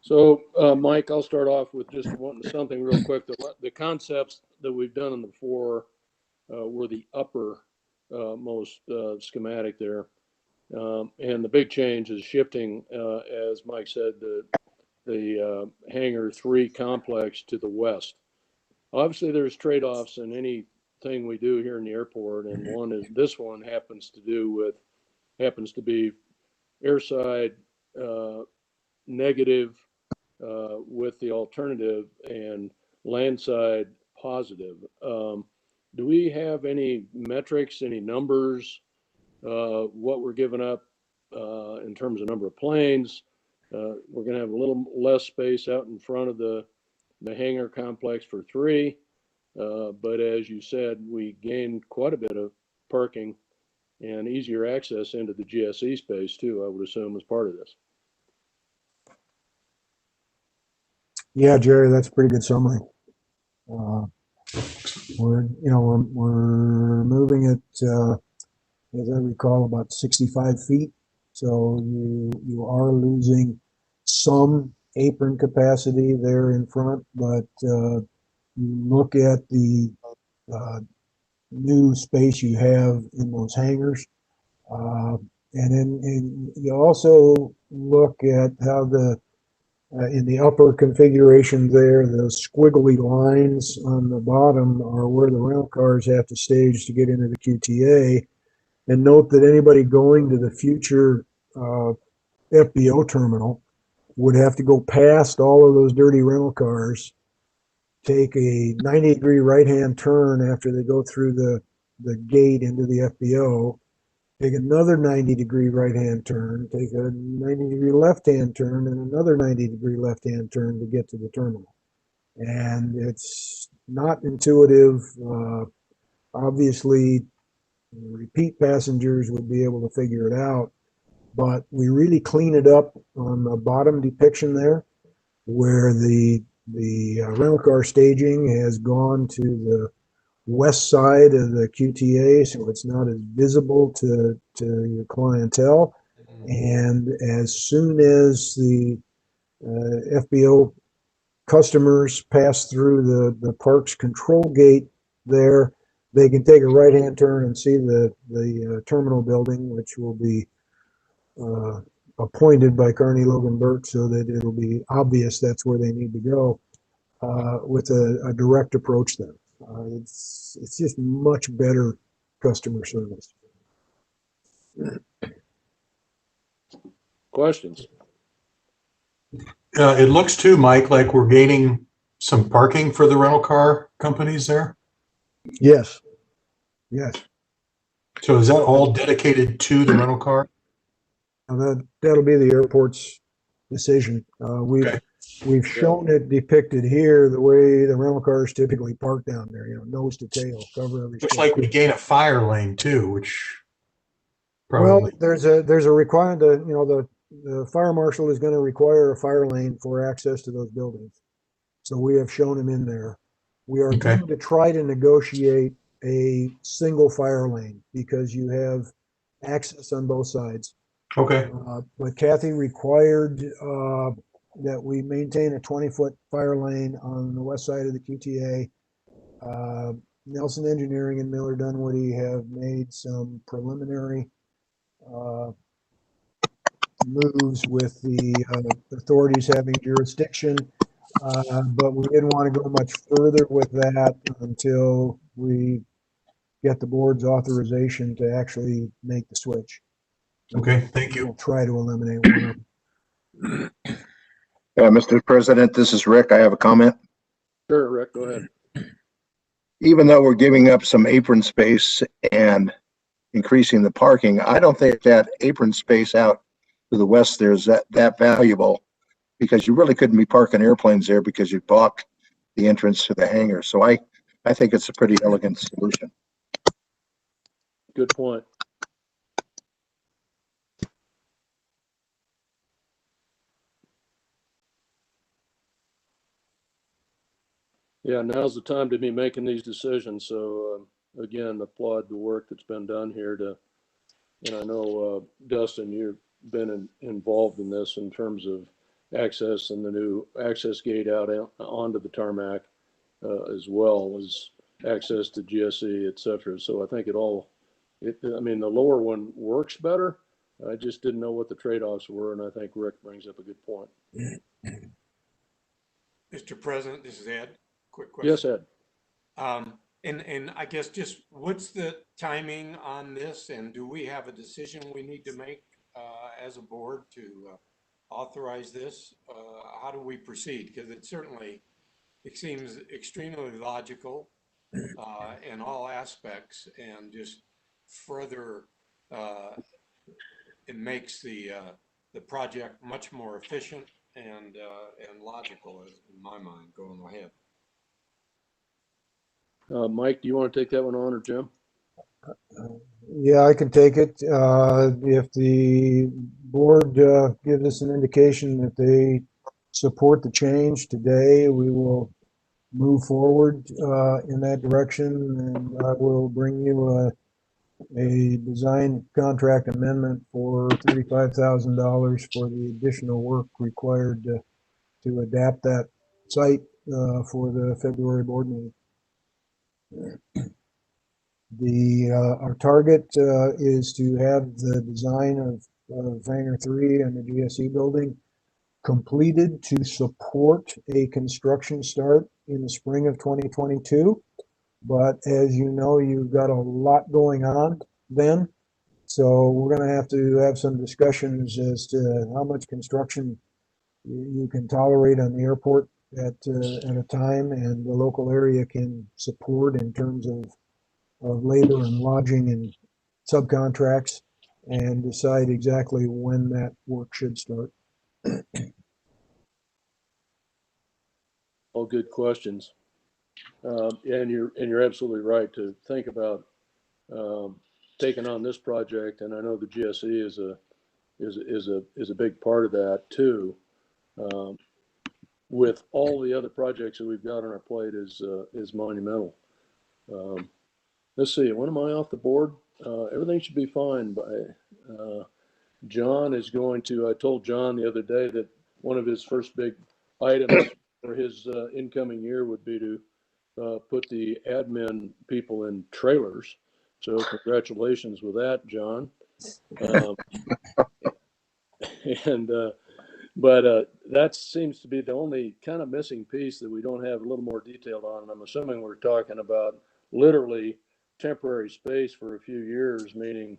So, Mike, I'll start off with just wanting something real quick. The concepts that we've done before were the upper most schematic there. And the big change is shifting, as Mike said, the Hangar 3 complex to the west. Obviously, there's trade-offs in anything we do here in the airport, and one is this one happens to be airside negative with the alternative, and landside positive. Do we have any metrics, any numbers, what we're giving up in terms of number of planes? We're going to have a little less space out in front of the hangar complex for 3. But as you said, we gained quite a bit of parking and easier access into the GSE space too, I would assume, as part of this. Yeah, Jerry, that's a pretty good summary. We're moving it, as I recall, about 65 feet. So you are losing some apron capacity there in front, but you look at the new space you have in those hangars. And then you also look at how in the upper configuration there, the squiggly lines on the bottom are where the rental cars have to stage to get into the QTA. And note that anybody going to the future FBO terminal would have to go past all of those dirty rental cars, take a 90-degree right-hand turn after they go through the gate into the FBO, take another 90-degree right-hand turn, take a 90-degree left-hand turn, and another 90-degree left-hand turn to get to the terminal. And it's not intuitive. Obviously, repeat passengers would be able to figure it out, but we really clean it up on the bottom depiction there, where the rental car staging has gone to the west side of the QTA, so it's not as visible to your clientele. And as soon as the FBO customers pass through the park's control gate there, they can take a right-hand turn and see the terminal building, which will be appointed by Carney Logan Burke so that it'll be obvious that's where they need to go, with a direct approach then. It's just much better customer service. Questions? it looks too, Mike, like we're gaining some parking for the rental car companies there. Yes. Yes. So is that all dedicated to the rental car? That'll be the airport's decision. Okay. We've shown it depicted here the way the rental cars typically park down there, nose to tail, cover every Looks space. like we gain a fire lane too, which Well, probably. there's a requirement that, the fire marshal is going to require a fire lane for access to those buildings. So we have shown him in there. We are Okay. going to try to negotiate a single fire lane because you have access on both sides. Okay. But Kathy required that we maintain a 20-foot fire lane on the west side of the QTA. Nelson Engineering and Miller Dunwoody have made some preliminary moves with the authorities having jurisdiction, but we didn't want to go much further with that until we get the board's authorization to actually make the switch. Okay. Thank you. We'll try to eliminate one of them. Mr. President, this is Rick. I have a comment. Sure, Rick, go ahead. Even though we're giving up some apron space and increasing the parking, I don't think that apron space out to the west there is that valuable, because you really couldn't be parking airplanes there because you'd block the entrance to the hangar. So I think it's a pretty elegant solution. Good point. Yeah, now's the time to be making these decisions. So again, applaud the work that's been done here and I know Dustin, you've been involved in this in terms of access and the new access gate out onto the tarmac, as well as access to GSE, et cetera. So I think the lower one works better. I just didn't know what the trade-offs were, and I think Rick brings up a good point. Mr. President, this is Ed. Quick question. Yes, Ed. And I guess just what's the timing on this, and do we have a decision we need to make as a board to authorize this? How do we proceed? Because it seems extremely logical in all aspects, and just further it makes the project much more efficient and logical, in my mind, going ahead. Mike, do you want to take that one on, or Jim? Yeah, I can take it. If the board gives us an indication that they support the change today, we will move forward in that direction, and I will bring you a design contract amendment for $35,000 for the additional work required to adapt that site for the February board meeting. Our target is to have the design of Hangar 3 and the GSE building completed to support a construction start in the spring of 2022. But as you know, you've got a lot going on then. So we're going to have some discussions as to how much construction you can tolerate on the airport at a time, and the local area can support in terms of labor and lodging and subcontracts, and decide exactly when that work should start. All good questions. And you're absolutely right to think about taking on this project, and I know the GSE is a big part of that too. With all the other projects that we've got on our plate is monumental. Let's see, when am I off the board? Everything should be fine. John is going to, I told John the other day that one of his first big items for his incoming year would be to put the admin people in trailers. So congratulations with that, John. But that seems to be the only kind of missing piece that we don't have a little more detailed on. And I'm assuming we're talking about literally temporary space for a few years, meaning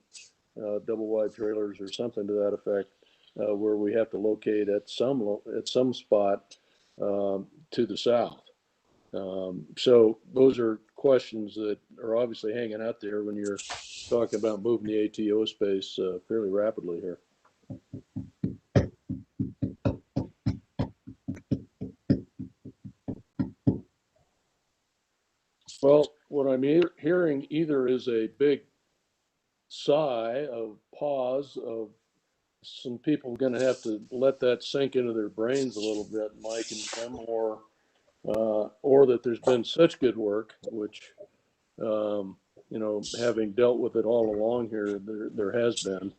double wide trailers or something to that effect, where we have have to locate at some spot to the south. So those are questions that are obviously hanging out there when you're talking about moving the ATO space fairly rapidly here. Well, what I'm hearing either is a big sigh of pause of some people going to have to let that sink into their brains a little bit, Mike and Jim, or that there's been such good work, which, you know, having dealt with it all along here, there has been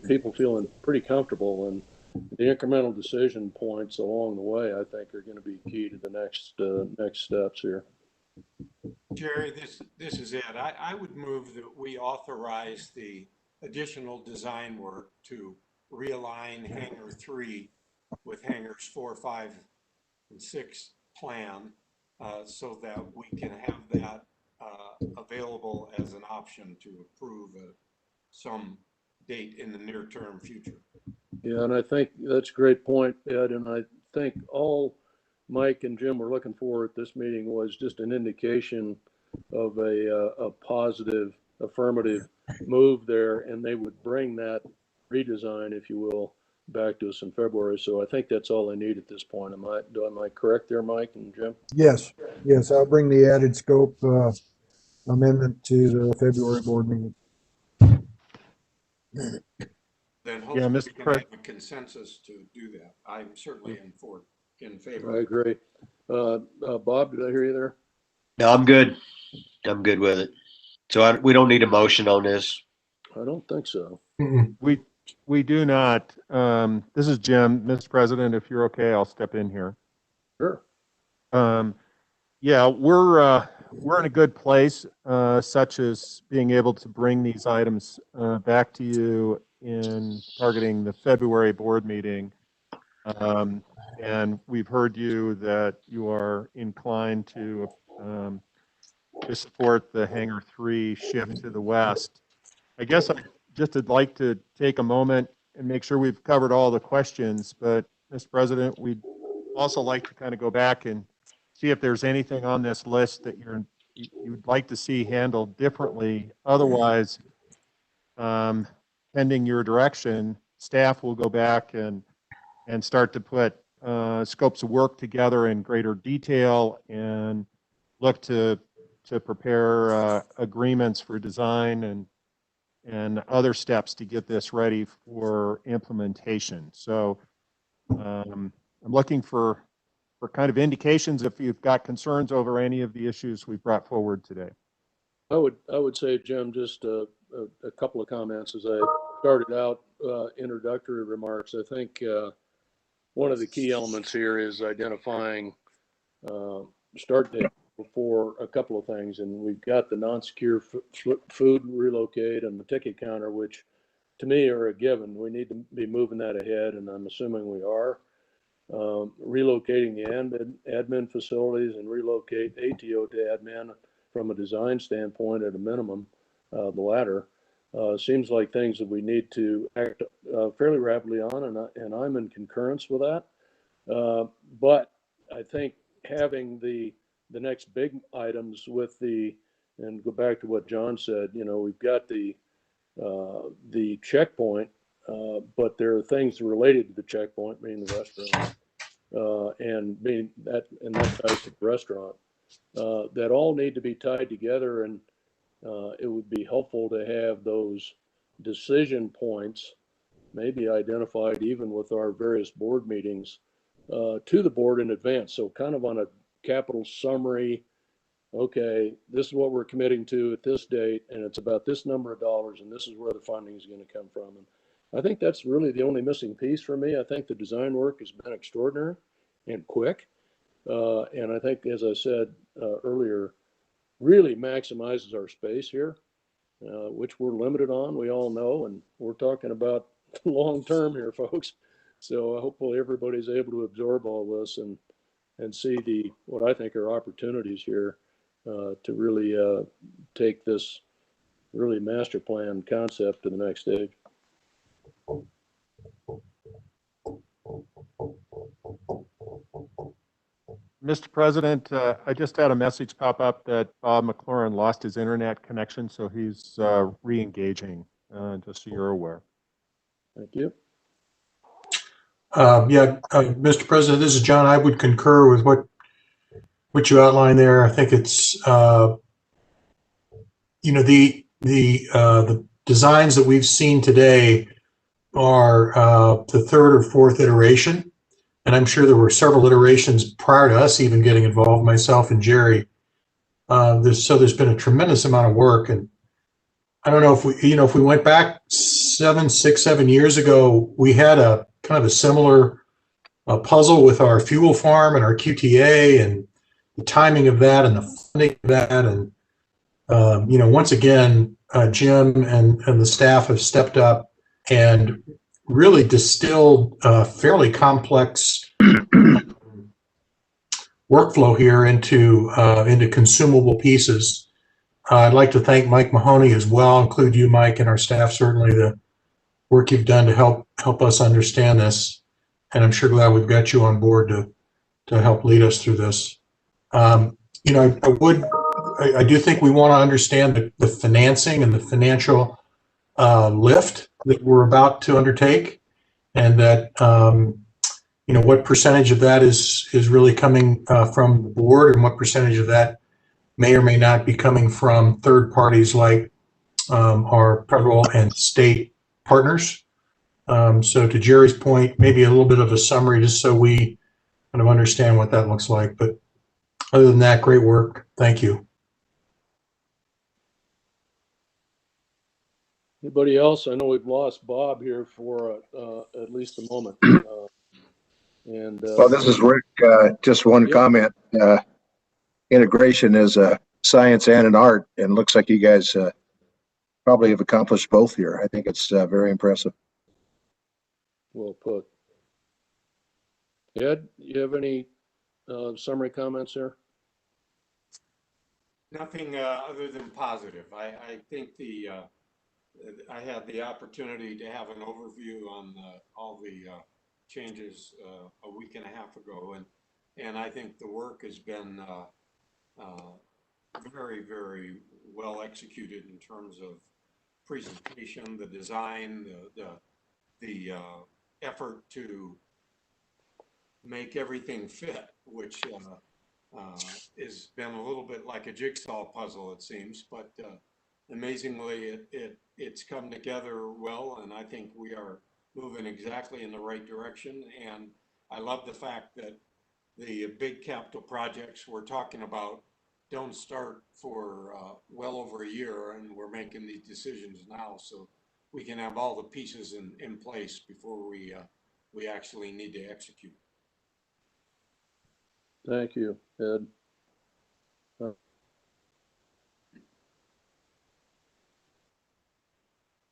people feeling pretty comfortable, and the incremental decision points along the way, I think, are going to be key to the next steps here. Jerry, this is Ed. I would move that we authorize the additional design work to realign Hangar 3 with Hangars 4, 5, and 6 plan so that we can have that available as an option to approve some date in the near term future. Yeah, and I think that's a great point, Ed, and I think all Mike and Jim were looking for at this meeting was just an indication of a positive, affirmative move there, and they would bring that redesign, if you will, back to us in February. So I think that's all I need at this point. Am I correct there, Mike and Jim? Yes, yes, I'll bring the added scope amendment to the February board meeting. Then hopefully we can have a consensus to do that. I'm certainly in favor. I agree. Bob, did I hear you there? No, I'm good. I'm good with it. So we don't need a motion on this. I don't think so. We do not. This is Jim, Mr. President. If you're okay, I'll step in here. Sure. Yeah, we're in a good place, such as being able to bring these items back to you in targeting the February board meeting. And we've heard you that you are inclined to support the Hangar 3 shift to the west. I guess I just would like to take a moment and make sure we've covered all the questions, but Mr. President, we'd also like to kind of go back and see if there's anything on this list that you'd like to see handled differently. Otherwise, pending your direction, staff will go back and start to put scopes of work together in greater detail and look to prepare agreements for design and other steps to get this ready for implementation. So I'm looking for kind of indications if you've got concerns over any of the issues we've brought forward today. I would say, Jim, just a couple of comments as I started out introductory remarks. I think one of the key elements here is identifying start date for a couple of things, and we've got the non-secure food relocate and the ticket counter, which to me are a given. We need to be moving that ahead, and I'm assuming we are. Relocating the admin facilities and relocate ATO to admin from a design standpoint at a minimum, the latter, seems like things that we need to act fairly rapidly on, and I'm in concurrence with that. But I think having the next big items with and go back to what John said, you know, we've got the checkpoint, but there are things related to the checkpoint, meaning the restaurant, and that ties to the restaurant, that all need to be tied together, and it would be helpful to have those decision points maybe identified even with our various board meetings to the board in advance. So kind of on a capital summary, okay, this is what we're committing to at this date, and it's about this number of dollars, and this is where the funding is going to come from. And I think that's really the only missing piece for me. I think the design work has been extraordinary and quick. And I think, as I said earlier, really maximizes our space here, which we're limited on, we all know, and we're talking about long term here, folks. So hopefully everybody's able to absorb all this and see what I think are opportunities here to really take this really master plan concept to the next stage. Mr. President, I just had a message pop up that Bob McLaurin lost his internet connection, so he's re-engaging, just so you're aware. Thank you. Mr. President, this is John. I would concur with what you outlined there. I think it's, the designs that we've seen today are the third or fourth iteration. And I'm sure there were several iterations prior to us even getting involved, myself and Jerry. There's been a tremendous amount of work. And I don't know if we went back 6, 7 years ago, we had a kind of a similar puzzle with our fuel farm and our QTA and the timing of that and the funding of that. And, once again, Jim and the staff have stepped up and really distilled a fairly complex workflow here into consumable pieces. I'd like to thank Mike Mahoney as well, include you, Mike, and our staff, certainly the work you've done to help us understand this. And I'm sure glad we've got you on board to help lead us through this. I do think we want to understand the financing and the financial lift that we're about to undertake, and that what percentage of that is really coming from the board, and what percentage of that may or may not be coming from third parties like our federal and state partners. So to Jerry's point, maybe a little bit of a summary just so we kind of understand what that looks like. But other than that, great work. Thank you. Anybody else? I know we've lost Bob here for at least a moment. Well, this is Rick. Just one comment. Integration is a science and an art, and looks like you guys probably have accomplished both here. I think it's very impressive. Well put. Ed, you have any summary comments there? Nothing other than positive. I think I had the opportunity to have an overview on all the changes a week and a half ago, and I think the work has been very, very well executed in terms of presentation, the design, the effort to make everything fit, which has been a little bit like a jigsaw puzzle, it seems, but amazingly it's come together well, and I think we are moving exactly in the right direction. And I love the fact that the big capital projects we're talking about don't start for well over a year, and we're making these decisions now so we can have all the pieces in place before we actually need to execute. Thank you, Ed.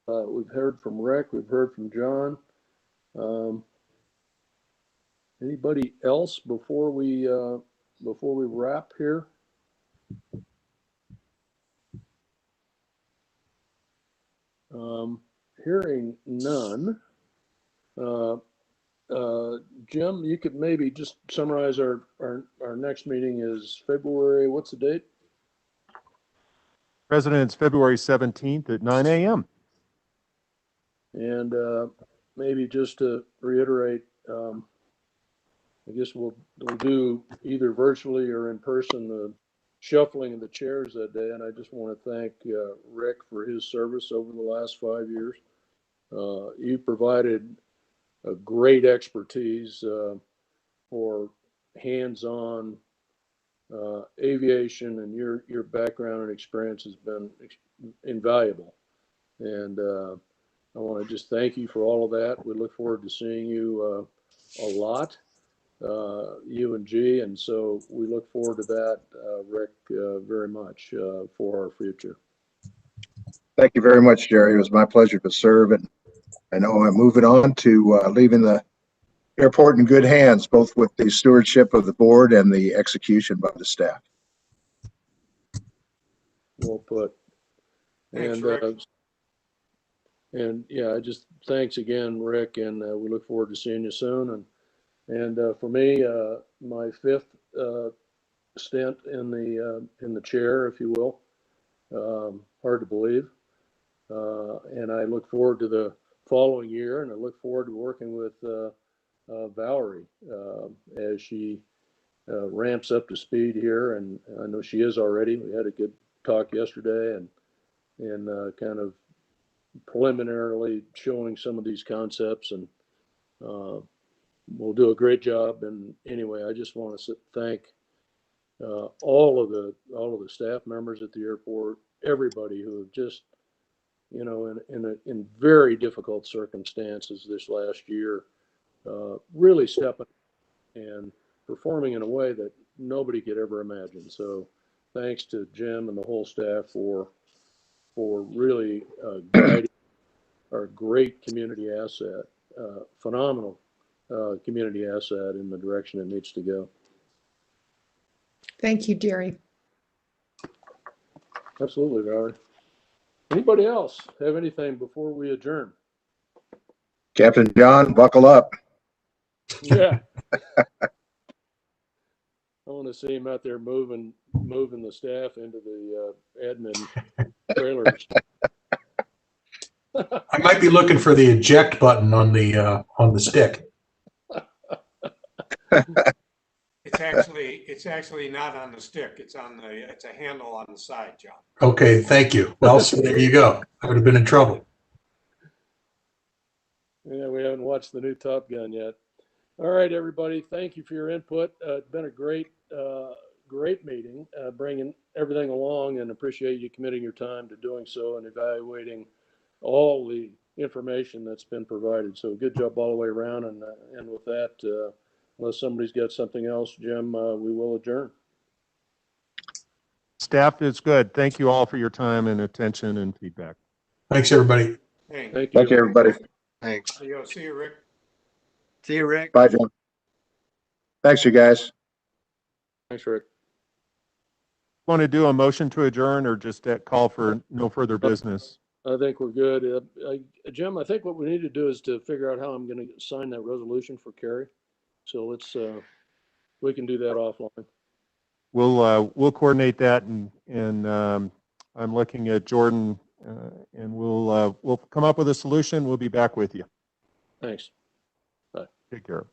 We've heard from Rick, we've heard from John. Anybody else before we wrap here? Hearing none. Jim, you could maybe just summarize our next meeting is February, what's the date? President, it's February 17th at 9 a.m. And maybe just to reiterate, I guess we'll do either virtually or in person the shuffling of the chairs that day. And I just want to thank Rick for his service over the last 5 years. You provided a great expertise for hands-on aviation, and your background and experience has been invaluable. And I want to just thank you for all of that. We look forward to seeing you a lot, you and G, and so we look forward to that, Rick, very much for our future. Thank you very much, Jerry. It was my pleasure to serve, and I know I'm moving on to leaving the airport in good hands, both with the stewardship of the board and the execution by the staff. Well put. Thanks, And Rick. And yeah, just thanks again, Rick, and we look forward to seeing you soon. And for me, my fifth stint in the chair, if you will, hard to believe. And I look forward to the following year, and I look forward to working with Valerie as she ramps up to speed here. And I know she is already. We had a good talk yesterday, and kind of preliminarily showing some of these concepts, and we'll do a great job. And anyway, I just want to thank all of the staff members at the airport, everybody who have just, you know, in very difficult circumstances this last year, really stepping and performing in a way that nobody could ever imagine. So thanks to Jim and the whole staff for really guiding our great community asset, phenomenal community asset in the direction it needs to go. Thank you, Jerry. Absolutely, Valerie. Anybody else have anything before we adjourn? Captain John, buckle up. Yeah. I want to see him out there moving the staff into the admin trailers. I might be looking for the eject button on the stick. It's actually not on the stick. It's a handle on the side, John. Okay, thank you. Well, so there you go. I would have been in trouble. Yeah, we haven't watched the new Top Gun yet. All right, everybody. Thank you for your input. It's been a great meeting, bringing everything along, and appreciate you committing your time to doing so and evaluating all the information that's been provided. So good job all the way around. And with that, unless somebody's got something else, Jim, we will adjourn. Staff is good. Thank you all for your time and attention and feedback. Thanks, everybody. Thank you. Thank you, everybody. Thanks. See you, Rick. See you, Rick. Bye, John. Thanks, you guys. Thanks, Rick. Want to do a motion to adjourn or just call for no further business? I think we're good. Jim, I think what we need to do is to figure out how I'm going to sign that resolution for Kerry. So let's, we can do that offline. We'll coordinate that, and I'm looking at Jordan, and we'll come up with a solution. We'll be back with you. Thanks. Bye. Take care.